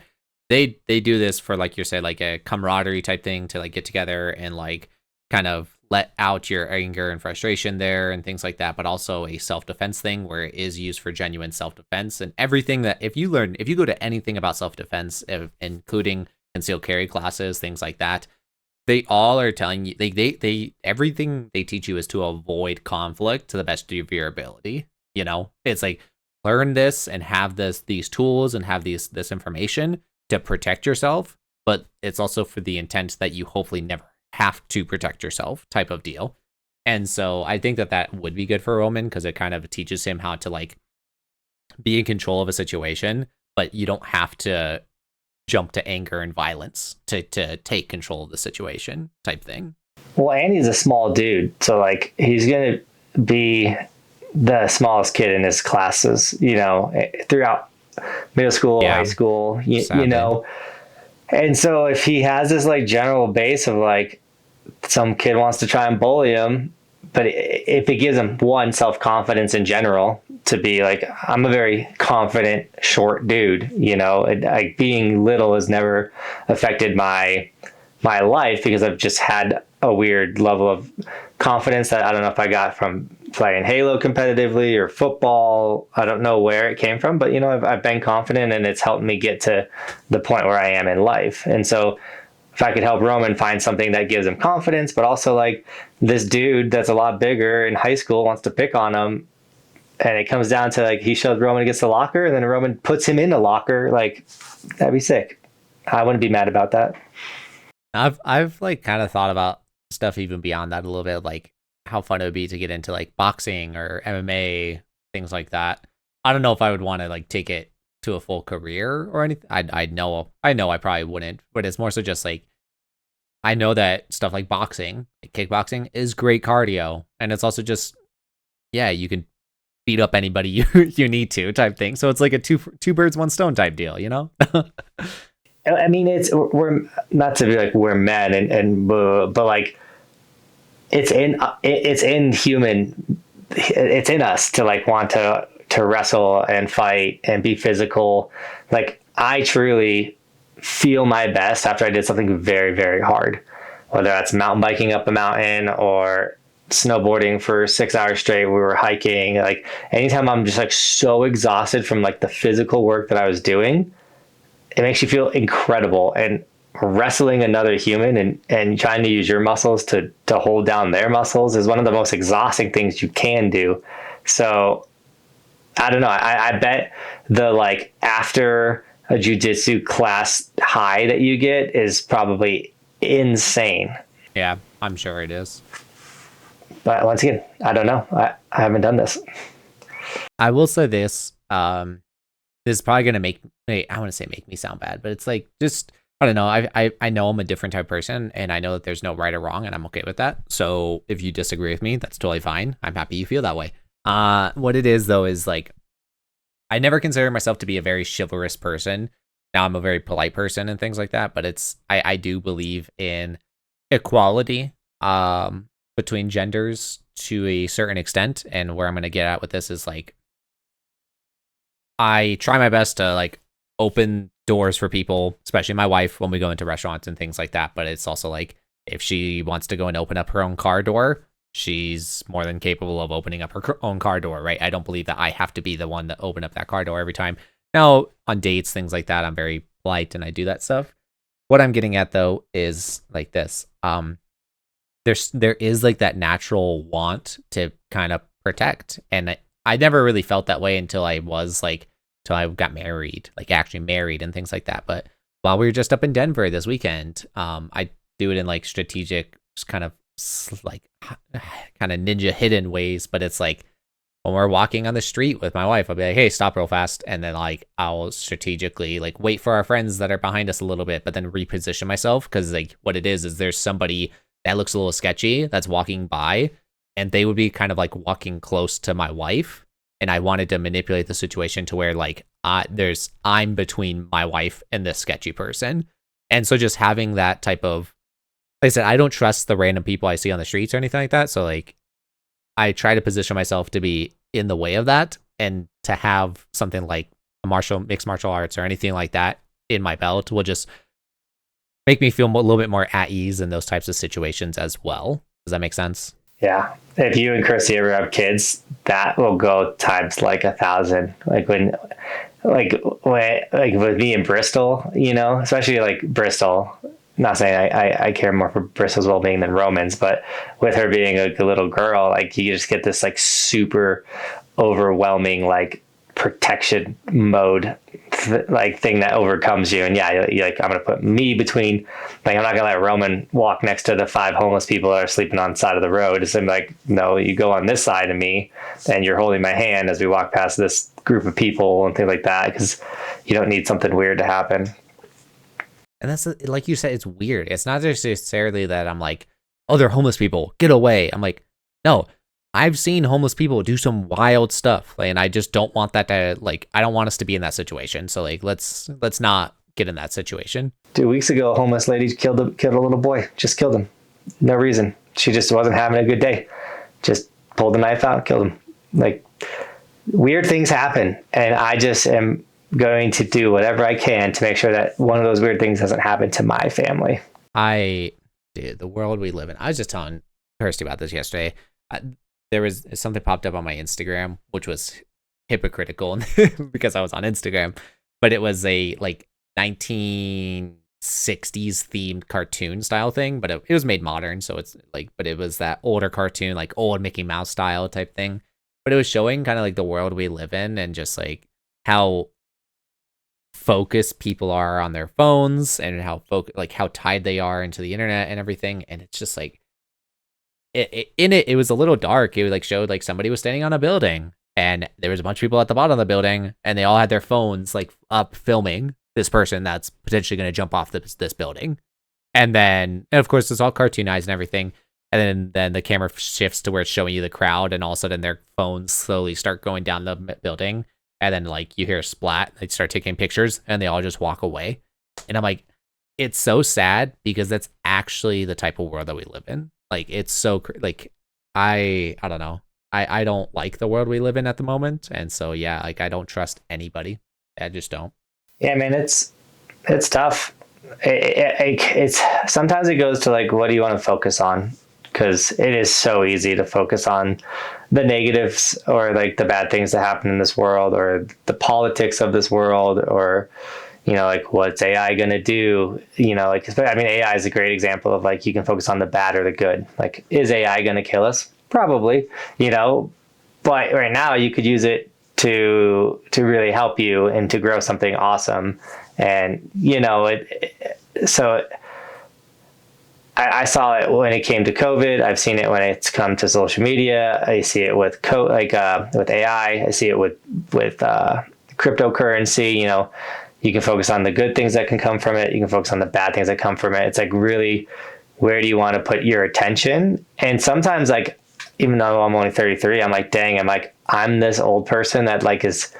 They do this for, like you said, like a camaraderie type thing, to like get together and like kind of let out your anger and frustration there and things like that, but also a self-defense thing where it is used for genuine self-defense. And everything that if you go to anything about self-defense, including concealed carry classes, things like that, they all are telling you they everything they teach you is to avoid conflict to the best of your ability. You know, it's like learn this and have these tools and have this information to protect yourself, but it's also for the intent that you hopefully never have to protect yourself type of deal. And so I think that would be good for Roman because it kind of teaches him how to like be in control of a situation, but you don't have to jump to anger and violence to take control of the situation type thing. Well, Andy's a small dude, so like he's gonna be the smallest kid in his classes, you know, throughout middle school, high school, you know. And so if he has this like general base of like some kid wants to try and bully him, but if it gives him one self-confidence in general to be like, I'm a very confident short dude, you know, like being little has never affected my life because I've just had a weird level of confidence that I don't know if I got from playing Halo competitively or football. I don't know where it came from, but you know, I've been confident and it's helped me get to the point where I am in life. And so if I could help Roman find something that gives him confidence, but also like this dude that's a lot bigger in high school wants to pick on him, and it comes down to like he shows Roman against the locker and then Roman puts him in the locker, like that'd be sick. I wouldn't be mad about that. I've like kind of thought about stuff even beyond that a little bit, like how fun it would be to get into like boxing or MMA, things like that. I don't know if I would want to like take it to a full career or anything. I know I probably wouldn't, but it's more so just like I know that stuff like boxing, like kickboxing is great cardio, and it's also just you can beat up anybody you need to type thing. So it's like a two birds one stone type deal, you know? I mean, we're not to be like we're men and but like it's in human, it's in us to like want to wrestle and fight and be physical. Like I truly feel my best after I did something very, very hard, whether that's mountain biking up a mountain or snowboarding for 6 hours straight. We were hiking. Like anytime I'm just like so exhausted from like the physical work that I was doing, it makes you feel incredible. And wrestling another human and trying to use your muscles to hold down their muscles is one of the most exhausting things you can do. So I don't know. I bet the like after a jiu-jitsu class high that you get is probably insane. Yeah, I'm sure it is. But once again, I don't know. I haven't done this. I will say this. This is probably gonna make I want to say make me sound bad, but it's like just I don't know. I know I'm a different type of person, and I know that there's no right or wrong, and I'm okay with that. So if you disagree with me, that's totally fine. I'm happy you feel that way. What it is though is like I never consider myself to be a very chivalrous person. Now I'm a very polite person and things like that, but it's I do believe in equality between genders to a certain extent, and where I'm gonna get at with this is like I try my best to like open doors for people, especially my wife, when we go into restaurants and things like that. But it's also like if she wants to go and open up her own car door, she's more than capable of opening up her own car door, right? I don't believe that I have to be the one to open up that car door every time. Now, on dates, things like that, I'm very polite and I do that stuff. What I'm getting at though is like this. There is like that natural want to kind of protect, and I never really felt that way until I got married, like actually married and things like that. But while we were just up in Denver this weekend, I do it in like strategic, kind of like kind of ninja hidden ways. But it's like when we're walking on the street with my wife, I'll be like, hey, stop real fast. And then like I'll strategically like wait for our friends that are behind us a little bit, but then reposition myself. Cause like what it is there's somebody that looks a little sketchy that's walking by, and they would be kind of like walking close to my wife. And I wanted to manipulate the situation to where like I'm between my wife and this sketchy person. And so just having that type of, like I said, I don't trust the random people I see on the streets or anything like that. So like I try to position myself to be in the way of that, and to have something like mixed martial arts or anything like that in my belt will just make me feel a little bit more at ease in those types of situations as well. Does that make sense? Yeah. If you and Chrissy ever have kids, that will go times like 1,000. Like with me in Bristol, especially like Bristol. Not saying I care more for Bristol's well being than Roman's, but with her being a little girl, like you just get this like super overwhelming like protection mode like thing that overcomes you. And yeah, you're like, I'm gonna put me between, like, I'm not gonna let Roman walk next to the 5 homeless people that are sleeping on the side of the road. It's like, no, you go on this side of me and you're holding my hand as we walk past this group of people and things like that, because you don't need something weird to happen. And that's like you said, it's weird. It's not necessarily that I'm like, oh, they're homeless people, get away. I'm like, no, I've seen homeless people do some wild stuff, like, and I just don't want that to, like, I don't want us to be in that situation. So like, let's not get in that situation. 2 weeks ago, a homeless lady killed a little boy. Just killed him. No reason. She just wasn't having a good day. Just pulled the knife out, killed him. Like, weird things happen, and I just am going to do whatever I can to make sure that one of those weird things doesn't happen to my family. Dude, the world we live in. I was just telling Kirsty about this yesterday. There was something popped up on my Instagram, which was hypocritical because I was on Instagram, but it was a like 1960s themed cartoon style thing, but it was made modern. So it's like, but it was that older cartoon, like old Mickey Mouse style type thing. But it was showing kind of like the world we live in and just like how focused people are on their phones and like how tied they are into the internet and everything. And it's just like, it was a little dark. It was like showed like somebody was standing on a building and there was a bunch of people at the bottom of the building and they all had their phones like up filming this person that's potentially going to jump off this building. And then, and of course, it's all cartoonized and everything. And then the camera shifts to where it's showing you the crowd, and all of a sudden their phones slowly start going down the building. And then like you hear a splat, they start taking pictures, and they all just walk away. And I'm like, it's so sad because that's actually the type of world that we live in. Like it's so like I don't know. I don't like the world we live in at the moment, and so yeah, like I don't trust anybody. I just don't. Yeah, man, it's tough. It's sometimes it goes to like, what do you want to focus on? Because it is so easy to focus on the negatives or like the bad things that happen in this world or the politics of this world or, like what's AI going to do? Like, I mean, AI is a great example of like, you can focus on the bad or the good. Like, is AI going to kill us? Probably, but right now you could use it to really help you and to grow something awesome. And, I saw it when it came to COVID. I've seen it when it's come to social media. I see it with with AI. I see it with cryptocurrency. You can focus on the good things that can come from it. You can focus on the bad things that come from it. It's like, really, where do you want to put your attention? And sometimes, like, even though I'm only 33, I'm like, dang, I'm this old person that like is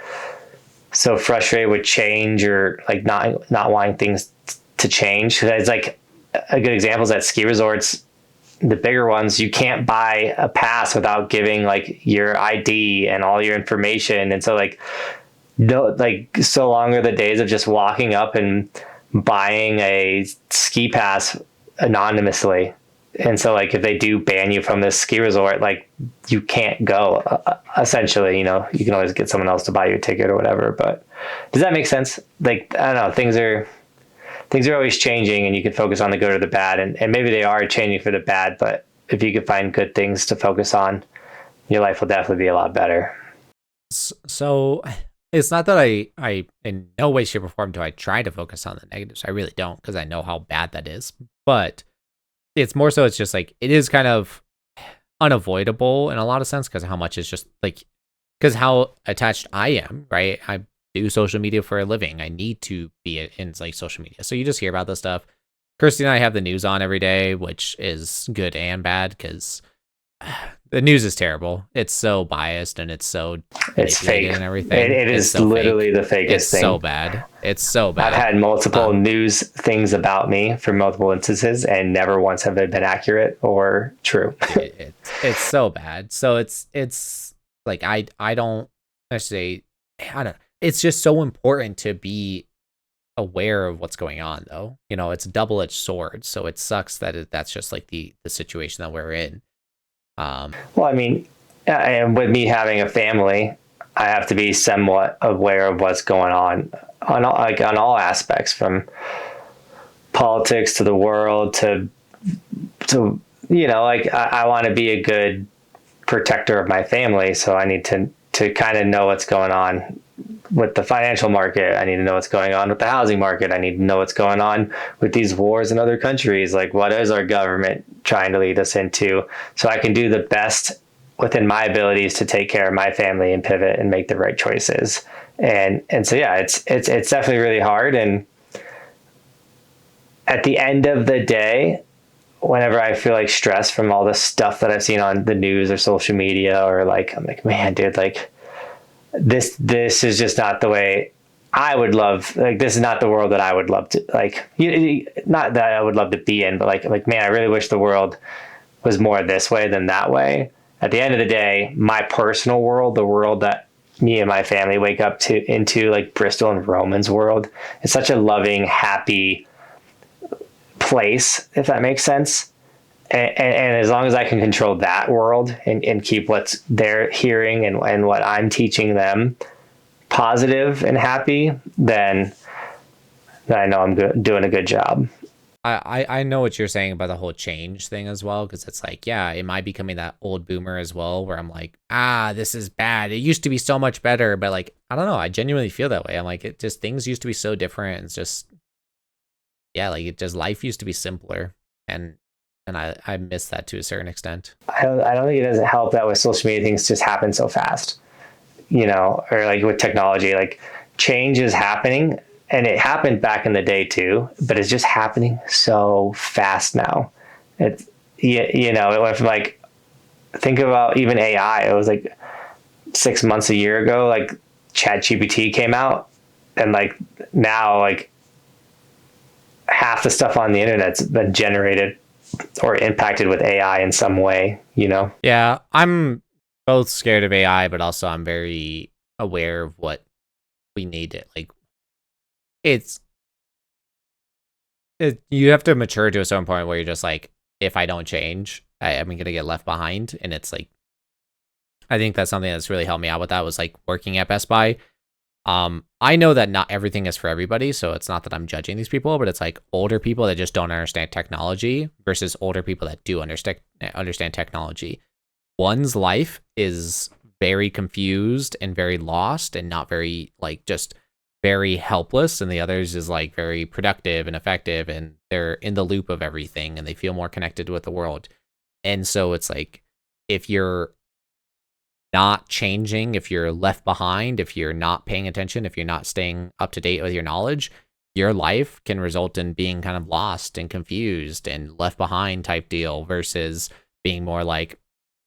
so frustrated with change or like not wanting things to change. It's like, a good example is at ski resorts, the bigger ones, you can't buy a pass without giving like your ID and all your information. And so like, no, like so long are the days of just walking up and buying a ski pass anonymously. And so like, if they do ban you from this ski resort, like you can't go, essentially. You can always get someone else to buy you a ticket or whatever. But does that make sense? Like, I don't know, things are always changing, and you can focus on the good or the bad, and maybe they are changing for the bad, but if you could find good things to focus on, your life will definitely be a lot better. So it's not that I in no way, shape, or form do I try to focus on the negatives. I really don't, because I know how bad that is. But it's more so, it's just like, it is kind of unavoidable in a lot of sense because how much is just like, because how attached I am, right? I do social media for a living. I need to be in like social media. So you just hear about this stuff. Kirsty and I have the news on every day, which is good and bad because the news is terrible. It's so biased and it's fake and everything. It is so literally fake. The fakest it's thing. It's so bad. I've had multiple news things about me for multiple instances, and never once have they been accurate or true. It's so bad. So it's like I don't necessarily, I don't know. It's just so important to be aware of what's going on, though. You know, it's a double-edged sword, so it sucks that that's just like the situation that we're in. Well, I mean, and with me having a family, I have to be somewhat aware of what's going on all, like on all aspects, from politics to the world to you know, like I want to be a good protector of my family, so I need to kind of know what's going on with the financial market. I need to know what's going on with the housing market. I need to know what's going on with these wars in other countries. Like, what is our government trying to lead us into? So I can do the best within my abilities to take care of my family and pivot and make the right choices. And so yeah, it's definitely really hard. And at the end of the day, whenever I feel like stressed from all the stuff that I've seen on the news or social media, or like, I'm like, man, dude, like this is just not the way I would love. Like, this is not the world that I would love to, like, not that I would love to be in, but like, man, I really wish the world was more this way than that way. At the end of the day, my personal world, the world that me and my family wake up to into, like Bristol and Roman's world, it's such a loving, happy place, if that makes sense. And as long as I can control that world and keep what's they're hearing and what I'm teaching them positive and happy, then I know I'm doing a good job. I know what you're saying about the whole change thing as well, because it's like, yeah, am I becoming that old boomer as well, where I'm like, this is bad. It used to be so much better, but like, I don't know. I genuinely feel that way. I'm like, it just, things used to be so different. It's just, yeah, like it just, life used to be simpler, and I miss that to a certain extent. I don't think it doesn't help that with social media things just happen so fast, you know, or like with technology, like change is happening. And it happened back in the day too, but it's just happening so fast now. It's, you know, it went from like, think about even AI. It was like 6 months, a year ago, like ChatGPT came out, and like now, like half the stuff on the internet's been generated or impacted with AI in some way, you know? Yeah, I'm both scared of AI, but also I'm very aware of what we need it. Like, you have to mature to a certain point where you're just like, if I don't change, I'm going to get left behind. And it's like, I think that's something that's really helped me out with that, was like working at Best Buy. I know that not everything is for everybody, so it's not that I'm judging these people, but it's like older people that just don't understand technology versus older people that do understand technology. One's life is very confused and very lost and not very, like, just very helpless, and the others is like very productive and effective, and they're in the loop of everything and they feel more connected with the world. And so it's like, if you're not changing, if you're left behind, if you're not paying attention, if you're not staying up to date with your knowledge, your life can result in being kind of lost and confused and left behind type deal, versus being more like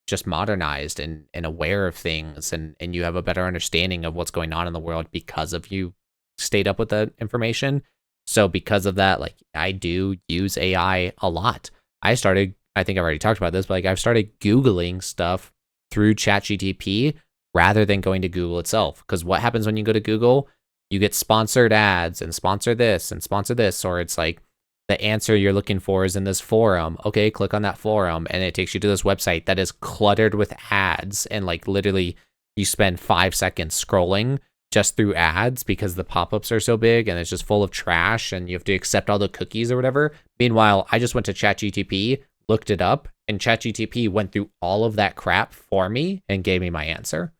just modernized and aware of things, and you have a better understanding of what's going on in the world because of you stayed up with the information. So because of that, like, I do use AI a lot. I think I've already talked about this, but like, I've started Googling stuff through ChatGPT rather than going to Google itself. Because what happens when you go to Google, you get sponsored ads and sponsor this and sponsor this, or it's like, the answer you're looking for is in this forum. Okay, click on that forum, and it takes you to this website that is cluttered with ads, and like literally you spend 5 seconds scrolling just through ads because the pop-ups are so big, and it's just full of trash, and you have to accept all the cookies or whatever. Meanwhile, I just went to ChatGPT, looked it up, and ChatGPT went through all of that crap for me and gave me my answer.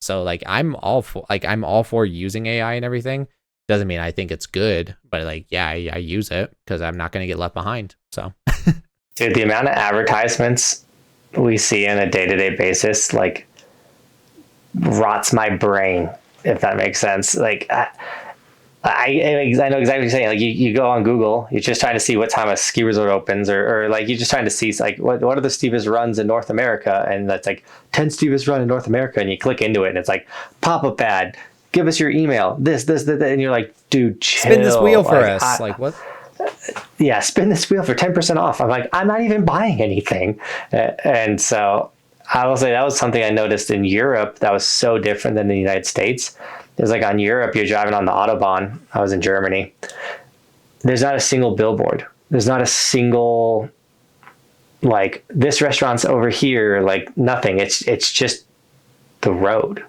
So like, I'm all for using AI and everything. Doesn't mean I think it's good, but like, yeah, I use it because I'm not going to get left behind. So, dude, the amount of advertisements we see on a day-to-day basis, like, rots my brain, if that makes sense. Like, I know exactly what you're saying. Like, you go on Google, you're just trying to see what time a ski resort opens, or like, you're just trying to see like what are the steepest runs in North America, and that's like 10 steepest run in North America, and you click into it, and it's like pop-up ad. Give us your email. This, and you're like, dude, chill. Spin this wheel for us. Like, what? Yeah, spin this wheel for 10% off. I'm like, I'm not even buying anything. And so I will say that was something I noticed in Europe that was so different than the United States. It's like on Europe, you're driving on the Autobahn. I was in Germany. There's not a single billboard. There's not a single, like, this restaurant's over here, like nothing. It's just the road.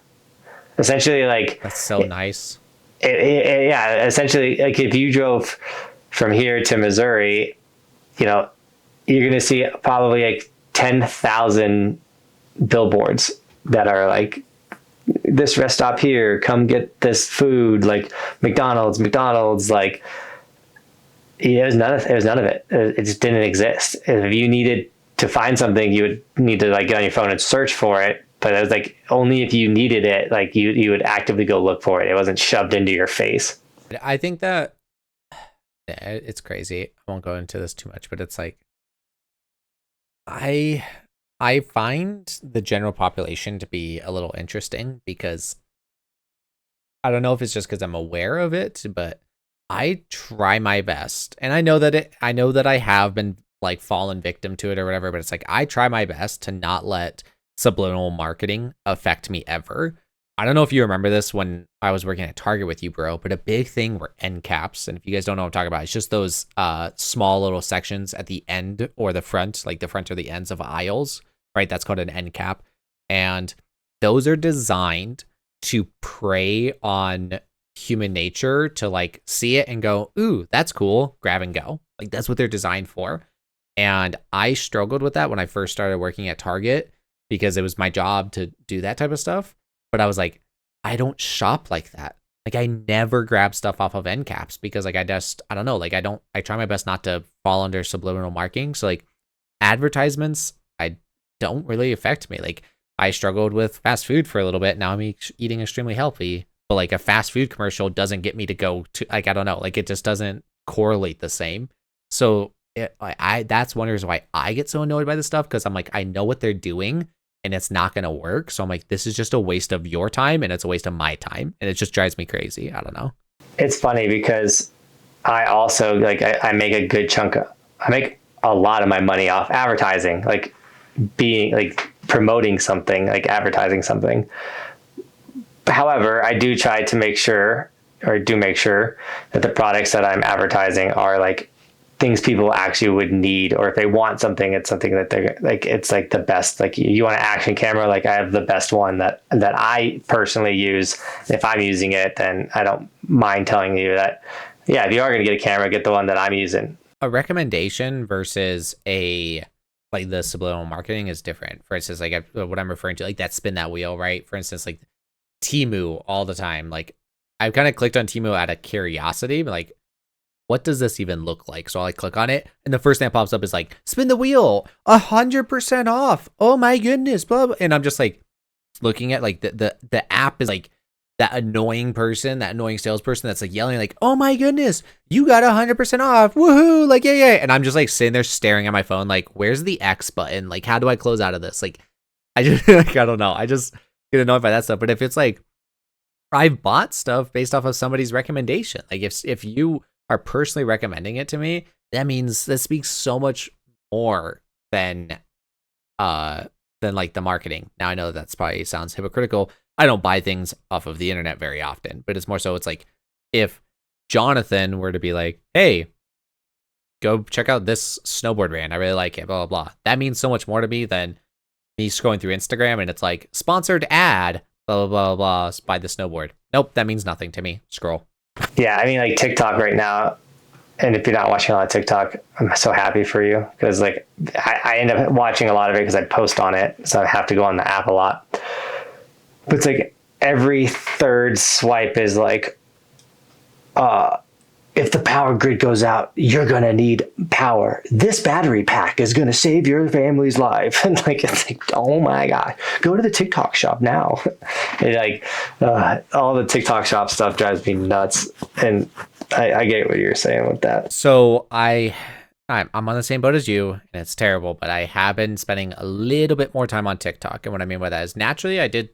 Essentially, like, That's so nice. yeah, essentially, like if you drove from here to Missouri, you know, you're going to see probably like 10,000 billboards that are like, this rest stop here, come get this food, like McDonald's, like, yeah, it was none of it. It just didn't exist. If you needed to find something, you would need to like get on your phone and search for it. But it was like only if you needed it, like you would actively go look for it. It wasn't shoved into your face. I think that it's crazy. I won't go into this too much, but it's like I find the general population to be a little interesting because I don't know if it's just because I'm aware of it, but I try my best. And I know that I have been like fallen victim to it or whatever, but it's like I try my best to not let subliminal marketing affect me ever. I don't know if you remember this when I was working at Target with you, bro, but a big thing were end caps. And if you guys don't know what I'm talking about, it's just those small little sections at the end or the front, like the front or the ends of aisles, right? That's called an end cap. And those are designed to prey on human nature to like see it and go, ooh, that's cool, grab and go. Like that's what they're designed for. And I struggled with that when I first started working at Target because it was my job to do that type of stuff. But I was like, I don't shop like that. Like I never grab stuff off of end caps because like I don't know, like I try my best not to fall under subliminal marketing. So like advertisements, I don't really affect me. Like I struggled with fast food for a little bit. Now I'm eating extremely healthy, but like a fast food commercial doesn't get me to go to, like, I don't know, like it just doesn't correlate the same. So that's one reason why I get so annoyed by this stuff. Cause I'm like, I know what they're doing and it's not going to work. So I'm like, this is just a waste of your time and it's a waste of my time. And it just drives me crazy. I don't know. It's funny because I also like, I make a good I make a lot of my money off advertising, like being like promoting something, like advertising something. However, I do try to make sure that the products that I'm advertising are like things people actually would need, or if they want something, it's something that they're like, it's like the best, like you want an action camera, like I have the best one that I personally use. If I'm using it, then I don't mind telling you that, yeah, if you are going to get a camera, get the one that I'm using. A recommendation versus like the subliminal marketing is different. For instance, like what I'm referring to, like that spin that wheel, right? For instance, like Temu all the time. Like I've kind of clicked on Temu out of curiosity, but like, what does this even look like? So I click on it, and the first thing that pops up is like, spin the wheel, 100% off. Oh my goodness, blah, blah. And I'm just like looking at like the app is like that annoying salesperson that's like yelling like, oh my goodness, you got 100% off, woohoo, like yeah. And I'm just like sitting there staring at my phone, like, where's the X button? Like, how do I close out of this? Like, I just like, I don't know. I just get annoyed by that stuff. But if it's like I've bought stuff based off of somebody's recommendation, like if you are personally recommending it to me, that means that speaks so much more than like the marketing. Now I know that's probably sounds hypocritical. I don't buy things off of the internet very often, but it's more so it's like if Johnathan were to be like, hey, go check out this snowboard brand, I really like it, blah blah blah. That means so much more to me than me scrolling through Instagram and it's like sponsored ad, blah blah blah blah, buy the snowboard. Nope, that means nothing to me. Scroll. Yeah, I mean, like TikTok right now, and if you're not watching a lot of TikTok, I'm so happy for you because like I end up watching a lot of it because I post on it, so I have to go on the app a lot. But it's like every third swipe is like, if the power grid goes out, you're going to need power. This battery pack is going to save your family's life. And like, it's like, oh my God, go to the TikTok shop now. And like, all the TikTok shop stuff drives me nuts. And I get what you're saying with that. So I'm on the same boat as you, and it's terrible, but I have been spending a little bit more time on TikTok. And what I mean by that is naturally I did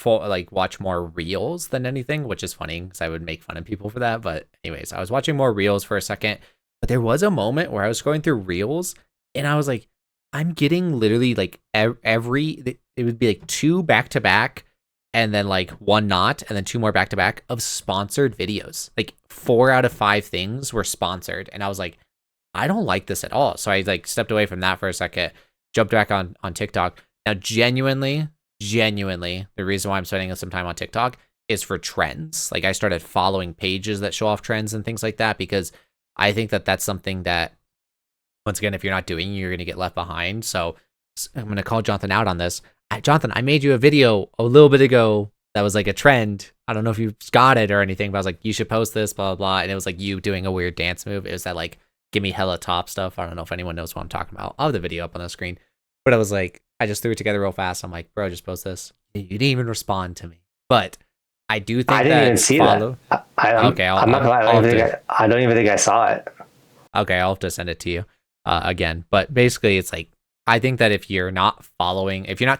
watch more reels than anything, which is funny because I would make fun of people for that. But anyways, I was watching more reels for a second, but there was a moment where I was going through reels and I was like, I'm getting literally like it would be like 2 back to back and then like one not, and then two more back to back of sponsored videos. Like 4 out of 5 things were sponsored, and I was like, I don't like this at all. So I like stepped away from that for a second, jumped back on TikTok. Now, genuinely, the reason why I'm spending some time on TikTok is for trends. Like I started following pages that show off trends and things like that, because I think that that's something that, once again, if you're not doing, you're going to get left behind. So I'm going to call Johnathan out on this. Johnathan, I made you a video a little bit ago that was like a trend. I don't know if you got it or anything, but I was like, you should post this, blah, blah, blah. And it was like you doing a weird dance move. It was that like, give me hella top stuff. I don't know if anyone knows what I'm talking about. I'll have the video up on the screen. But I was like, I just threw it together real fast. I'm like, bro, just post this. You didn't even respond to me. But I do think I didn't even see that. Okay, I'm not gonna lie. I don't even think I saw it. Okay, I'll have to send it to you again. But basically, it's like, I think that if you're not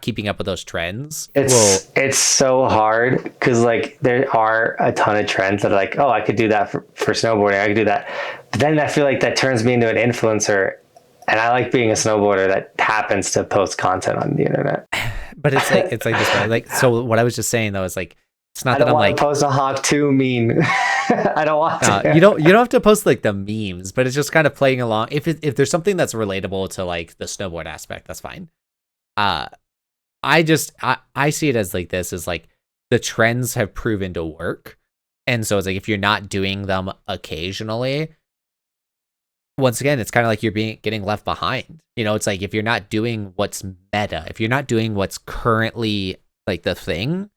keeping up with those trends, it's so hard, because like there are a ton of trends that are like, oh, I could do that for snowboarding. I could do that. But then I feel like that turns me into an influencer, and I like being a snowboarder that happens to post content on the internet. But it's like this way. Like, so what I was just saying though is like, it's not that I'm like post a Hawk 2 meme. I don't want to. You don't have to post like the memes, but it's just kind of playing along. If there's something that's relatable to like the snowboard aspect, that's fine. I see it as like this is like the trends have proven to work, and so it's like if you're not doing them occasionally, once again, it's kind of like you're getting left behind. You know, it's like if you're not doing what's meta, if you're not doing what's currently like the thing,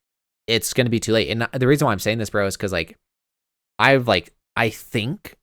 it's going to be too late. And the reason why I'm saying this, bro, is because like I think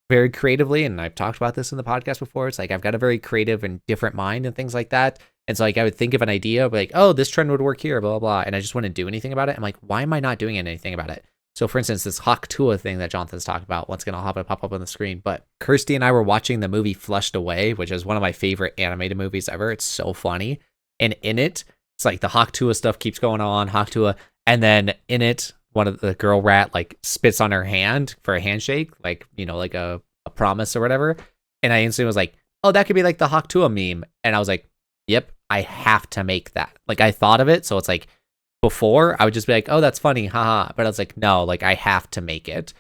very creatively, and I've talked about this in the podcast before. It's like I've got a very creative and different mind and things like that. And so like I would think of an idea, but like, oh, this trend would work here, blah, blah, blah. And I just wouldn't do anything about it. I'm like, why am I not doing anything about it? So for instance, this Hawk Tua thing that Jonathan's talking about, once again, I'll have it pop up on the screen. But Kirsty and I were watching the movie Flushed Away, which is one of my favorite animated movies ever. It's so funny. And in it, it's like the Hawk Tua stuff keeps going on, Hawk Tua. And then in it, one of the girl rat like spits on her hand for a handshake, like, you know, like a promise or whatever. And I instantly was like, oh, that could be like the Hawk Tua meme. And I was like, yep, I have to make that. Like I thought of it. So it's like before I would just be like, oh, that's funny. Haha. But I was like, no, like I have to make it.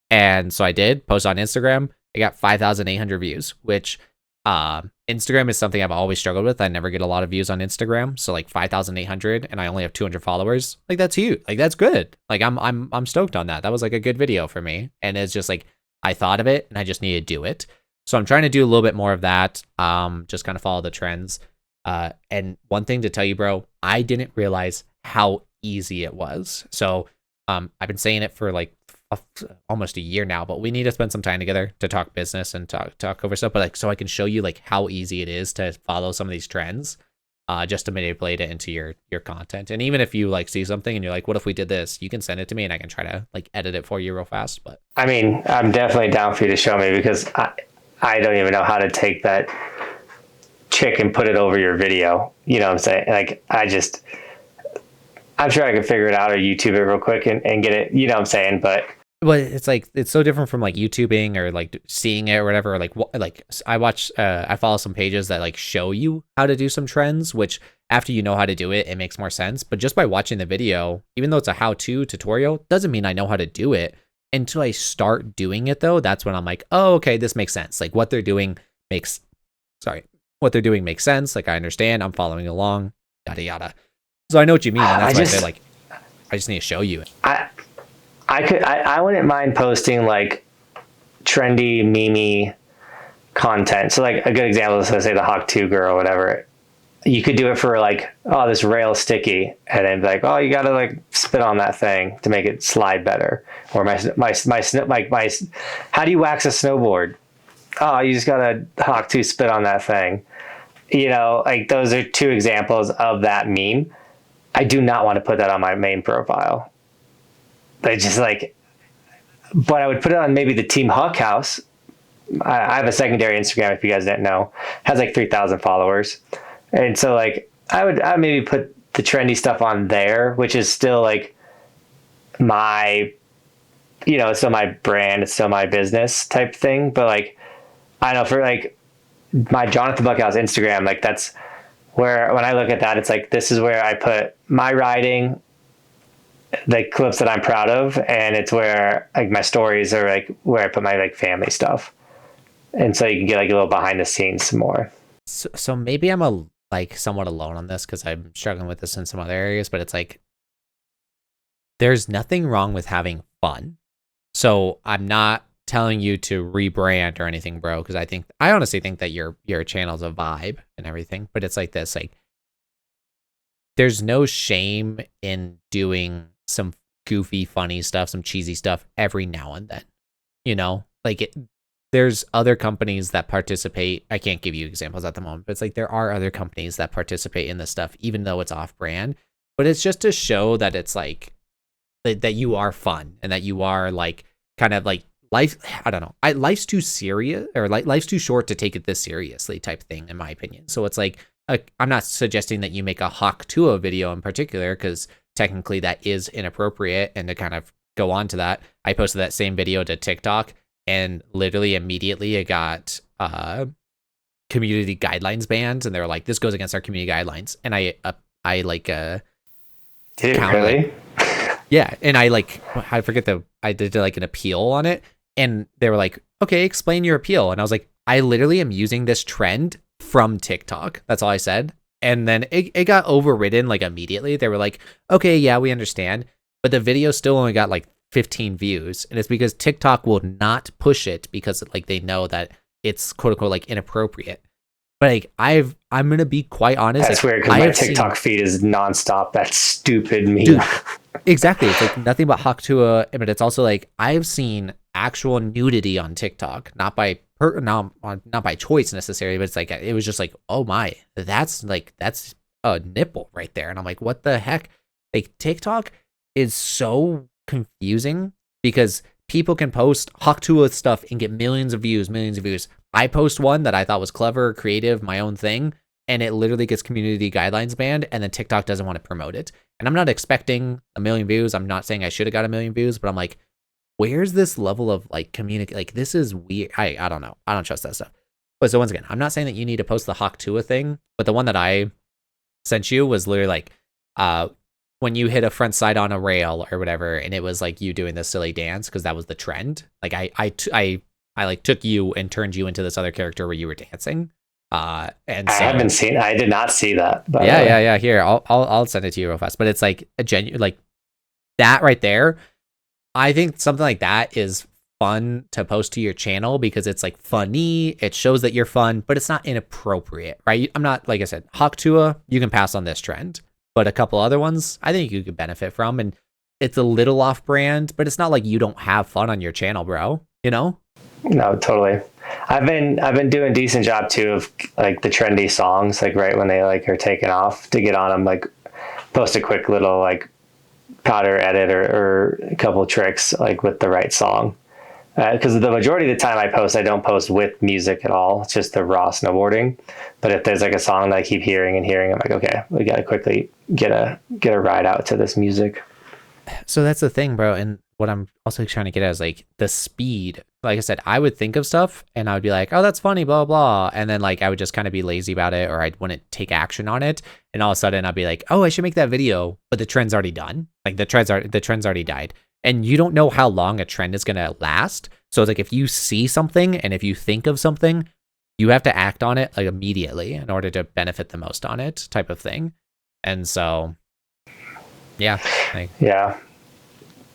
And so I did post on Instagram. I got 5,800 views, which Instagram is something I've always struggled with. I never get a lot of views on Instagram. So like 5,800 and I only have 200 followers. Like that's huge. Like that's good. Like I'm stoked on that. That was like a good video for me. And it's just like, I thought of it and I just need to do it. So I'm trying to do a little bit more of that. Just kind of follow the trends. And one thing to tell you, bro, I didn't realize how easy it was. So I've been saying it for like almost a year now, but we need to spend some time together to talk business and talk over stuff. But like, so I can show you like how easy it is to follow some of these trends, just to manipulate it into your content. And even if you like see something and you're like, what if we did this? You can send it to me and I can try to like edit it for you real fast. But I mean, I'm definitely down for you to show me, because I don't even know how to take that chick and put it over your video. You know what I'm saying? Like I'm sure I could figure it out or YouTube it real quick and get it, you know what I'm saying? But it's like, it's so different from like YouTubing or like seeing it or whatever. Like I follow some pages that like show you how to do some trends, which after you know how to do it, it makes more sense. But just by watching the video, even though it's a how-to tutorial, doesn't mean I know how to do it until I start doing it though. That's when I'm like, oh, okay, this makes sense. Like what they're doing makes sense. Like I understand, I'm following along, yada, yada. So I know what you mean. And that's why I say like, I just need to show you it. I wouldn't mind posting like trendy meme content. So like a good example is, let's say the Hawk 2 girl or whatever. You could do it for like, oh, this rail sticky, and then be like, oh, you gotta like spit on that thing to make it slide better. Or my how do you wax a snowboard? Oh, you just gotta Hawk 2 spit on that thing. You know, like those are two examples of that meme. I do not want to put that on my main profile. They just like, but I would put it on maybe the Team Buckhouse. I have a secondary Instagram, if you guys didn't know, has like 3,000 followers. And so like, I would maybe put the trendy stuff on there, which is still like my, you know, it's still my brand, it's still my business type thing. But like, I know for like my Johnathan Buckhouse Instagram, like that's where, when I look at that, it's like, this is where I put my riding, the clips that I'm proud of, and it's where like my stories are like where I put my like family stuff, and so you can get like a little behind the scenes more. So maybe I'm a like somewhat alone on this because I'm struggling with this in some other areas, but it's like there's nothing wrong with having fun. So I'm not telling you to rebrand or anything, bro, because I honestly think that your channel's a vibe and everything, but it's like this, like there's no shame in doing some goofy, funny stuff, some cheesy stuff every now and then. You know, like there's other companies that participate. I can't give you examples at the moment, but it's like there are other companies that participate in this stuff, even though it's off brand. But it's just to show that it's like that you are fun and that you are like kind of like life. I don't know. Life's too serious or like life's too short to take it this seriously type thing, in my opinion. So it's like I'm not suggesting that you make a Hawk Tuah video in particular because technically that is inappropriate. And to kind of go on to that, I posted that same video to TikTok and literally immediately it got community guidelines banned, and they were like, "This goes against our community guidelines." And I Did it really? Yeah, and I forget I did like an appeal on it, and they were like, "Okay, explain your appeal." And I was like, "I literally am using this trend from TikTok." That's all I said. And then it got overridden like immediately. They were like, "Okay, yeah, we understand." But the video still only got like 15 views, and it's because TikTok will not push it because like they know that it's quote unquote like inappropriate. But like I'm gonna be quite honest. That's like, weird because my TikTok feed is nonstop. That stupid meme. Dude, exactly. It's like nothing but Hawk Tuah, but it's also like I've seen actual nudity on TikTok, not by choice necessarily, but it's like it was just like, oh my, that's a nipple right there, and I'm like, what the heck? Like TikTok is so confusing because people can post Hawk Tuah stuff and get millions of views, millions of views. I post one that I thought was clever, creative, my own thing, and it literally gets community guidelines banned, and then TikTok doesn't want to promote it. And I'm not expecting a million views. I'm not saying I should have got a million views, but I'm like, where's this level of like communicate? Like this is weird. I don't know. I don't trust that stuff. But so once again, I'm not saying that you need to post the Hawk Tuah thing, but the one that I sent you was literally like, when you hit a front side on a rail or whatever, and it was like you doing this silly dance because that was the trend. Like I like took you and turned you into this other character where you were dancing. And so, I did not see that. Yeah. Here, I'll send it to you real fast. But it's like a genuine, like that right there. I think something like that is fun to post to your channel because it's like funny. It shows that you're fun, but it's not inappropriate, right? I'm not, like I said, Hawk Tuah, you can pass on this trend, but a couple other ones I think you could benefit from. And it's a little off brand, but it's not like you don't have fun on your channel, bro. You know? No, totally. I've been doing a decent job too of like the trendy songs, like right when they like are taking off to get on them, like post a quick little like powder edit or a couple of tricks like with the right song. Because the majority of the time I don't post with music at all. It's just the raw snowboarding. But if there's like a song that I keep hearing and hearing, I'm like, okay, we got to quickly get a ride out to this music. So that's the thing, bro. And what I'm also trying to get at is like the speed. Like I said, I would think of stuff and I would be like, oh, that's funny, blah, blah. And then like I would just kind of be lazy about it, or I wouldn't take action on it. And all of a sudden I'd be like, oh, I should make that video, but the trend's already done. Like the trend's already died. And you don't know how long a trend is going to last. So it's like if you see something and if you think of something, you have to act on it like immediately in order to benefit the most on it, type of thing. And so, yeah. Yeah.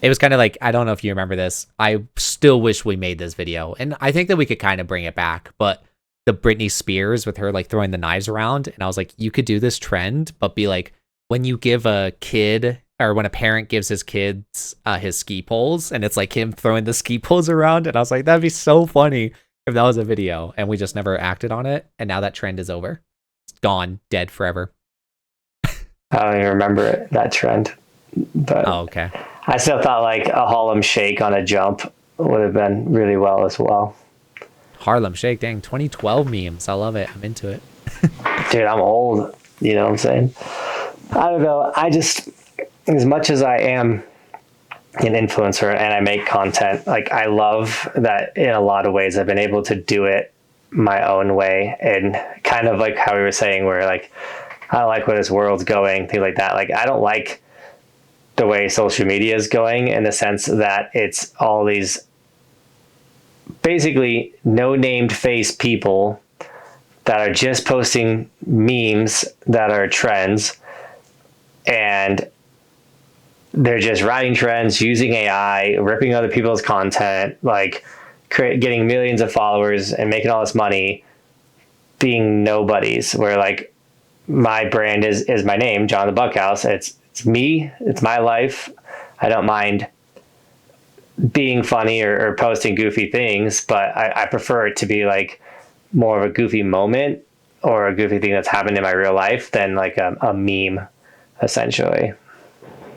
It was kind of like, I don't know if you remember this. I still wish we made this video. And I think that we could kind of bring it back. But the Britney Spears with her like throwing the knives around. And I was like, you could do this trend, but be like, when you give a kid or when a parent gives his kids his ski poles and it's like him throwing the ski poles around. And I was like, that'd be so funny if that was a video, and we just never acted on it. And now that trend is over. It's gone, dead forever. I don't even remember that trend. But oh, okay. I still thought like a Harlem Shake on a jump would have been really well as well. Harlem Shake, dang, 2012 memes. I love it. I'm into it. Dude, I'm old. You know what I'm saying? I don't know. I just, as much as I am an influencer and I make content, like I love that in a lot of ways I've been able to do it my own way, and kind of like how we were saying, where like I don't like where this world's going, things like that. Like I don't like the way social media is going, in the sense that it's all these basically no named face people that are just posting memes that are trends, and they're just riding trends, using AI, ripping other people's content, like getting millions of followers and making all this money, being nobodies. Where like my brand is my name, John the Buckhouse. It's me. It's my life. I don't mind being funny or posting goofy things, but I prefer it to be like more of a goofy moment or a goofy thing that's happened in my real life than like a meme, essentially.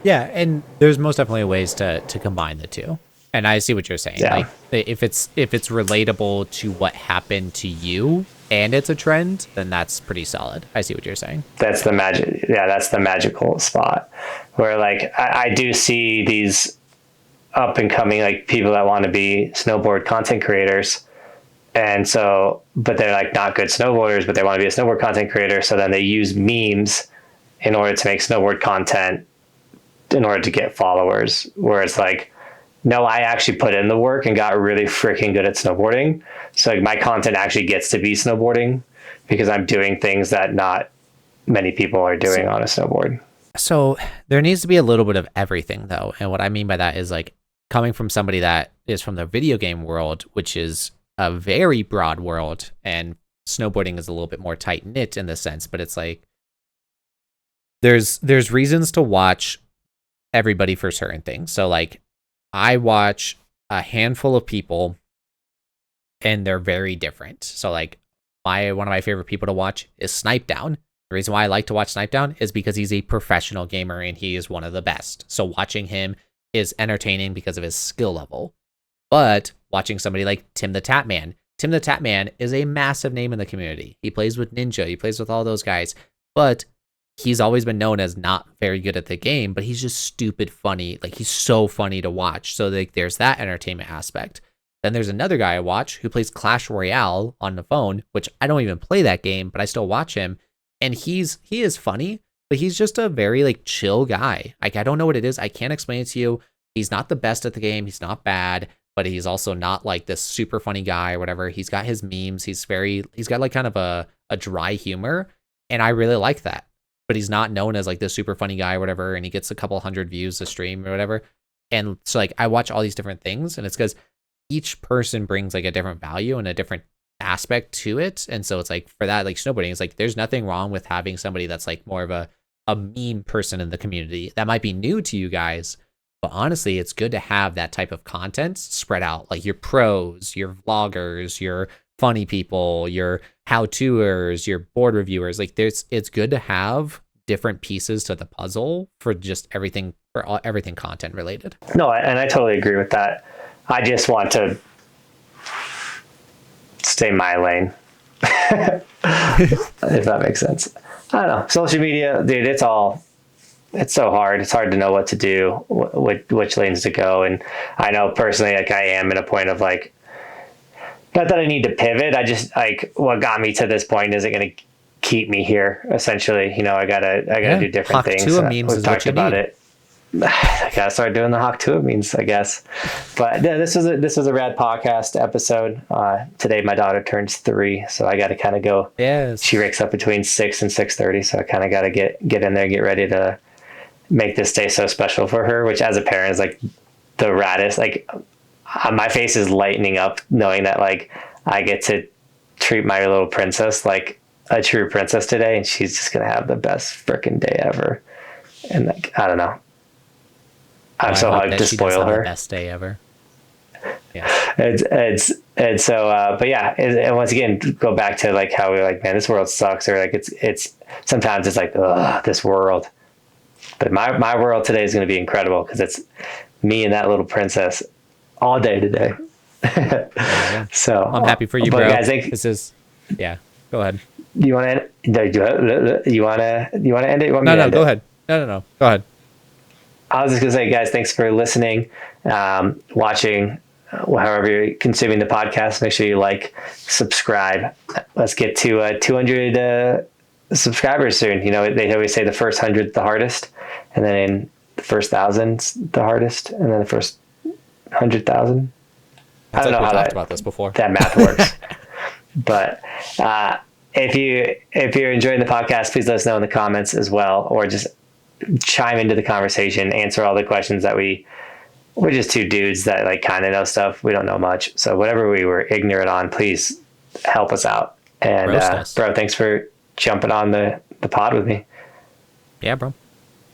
Yeah, and there's most definitely ways to combine the two. And I see what you're saying. Yeah. Like if it's relatable to what happened to you and it's a trend, then that's pretty solid. I see what you're saying. That's the magic. Yeah, that's the magical spot where like I do see these up and coming like people that want to be snowboard content creators. And so, but they're like not good snowboarders, but they want to be a snowboard content creator. So then they use memes in order to make snowboard content in order to get followers. Whereas like, no, I actually put in the work and got really freaking good at snowboarding. So like my content actually gets to be snowboarding because I'm doing things that not many people are doing on a snowboard. So there needs to be a little bit of everything though. And what I mean by that is like coming from somebody that is from the video game world, which is a very broad world, and snowboarding is a little bit more tight knit in the sense, but it's like there's reasons to watch everybody for certain things. So like I watch a handful of people and they're very different. So like one of my favorite people to watch is Snipe Down. The reason why I like to watch Snipe Down is because he's a professional gamer and he is one of the best. So watching him is entertaining because of his skill level. But watching somebody like Tim the Tatman is a massive name in the community. He plays with Ninja, he plays with all those guys, but he's always been known as not very good at the game, but he's just stupid funny. Like he's so funny to watch. So like there's that entertainment aspect. Then there's another guy I watch who plays Clash Royale on the phone, which I don't even play that game, but I still watch him. And he is funny, but he's just a very like chill guy. Like I don't know what it is. I can't explain it to you. He's not the best at the game. He's not bad, but he's also not like this super funny guy or whatever. He's got his memes. He's got like kind of a dry humor. And I really like that. But he's not known as like this super funny guy or whatever. And he gets a couple hundred views a stream or whatever. And so like I watch all these different things, and it's because each person brings like a different value and a different aspect to it. And so it's like for that, like snowboarding, it's like there's nothing wrong with having somebody that's like more of a meme person in the community that might be new to you guys. But honestly, it's good to have that type of content spread out, like your pros, your vloggers, your funny people, your how-toers, your board reviewers. Like it's good to have different pieces to the puzzle for just everything, everything content related. No, and I totally agree with that. I just want to stay my lane, if that makes sense. I don't know. Social media, dude, it's so hard. It's hard to know what to do, which lanes to go. And I know personally, like I am in a point of like, not that I need to pivot. I just like what got me to this point isn't going to keep me here. Essentially, you know, I gotta do different things. Memes We've talked about it. I gotta start doing the Hawk Tua memes, I guess. But yeah, this was a rad podcast episode. Today my daughter turns 3, so I got to kind of go. Yes. She wakes up between 6 and 6:30, so I kind of got to get in there, get ready to make this day so special for her. Which, as a parent, is like the raddest. Like my face is lightening up knowing that like I get to treat my little princess like a true princess today, and she's just gonna have the best freaking day ever. And like I don't know. I'm so hyped to spoil her. Best day ever. Yeah. And so, but yeah, and once again, go back to like how we're like, man, this world sucks, or like it's sometimes it's like, ugh, this world. But my world today is going to be incredible because it's me and that little princess all day today. Yeah. So I'm happy for you, bro. Guys, this is, yeah. Go ahead. You want to? You want to end it? You want me to no. end Go it? ahead. No. Go ahead. I was just gonna say, guys, thanks for listening, watching, however you're consuming the podcast. Make sure you like, subscribe. Let's get to 200 subscribers soon. You know, they always say the first 100's the hardest, and then in first 1,000's the hardest, and then the first 100,000. I don't know how talked about this before. That math works. But if you're enjoying the podcast, please let us know in the comments as well, or just chime into the conversation, answer all the questions that we're just two dudes that like kind of know stuff. We don't know much. So whatever we were ignorant on, please help us out. And bro, thanks for jumping on the pod with me. Yeah, bro.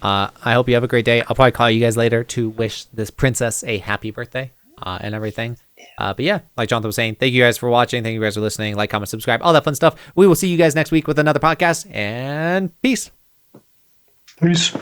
I hope you have a great day. I'll probably call you guys later to wish this princess a happy birthday and everything. But yeah, like Johnathan was saying, thank you guys for watching. Thank you guys for listening. Like, comment, subscribe, all that fun stuff. We will see you guys next week with another podcast, and peace. Peace.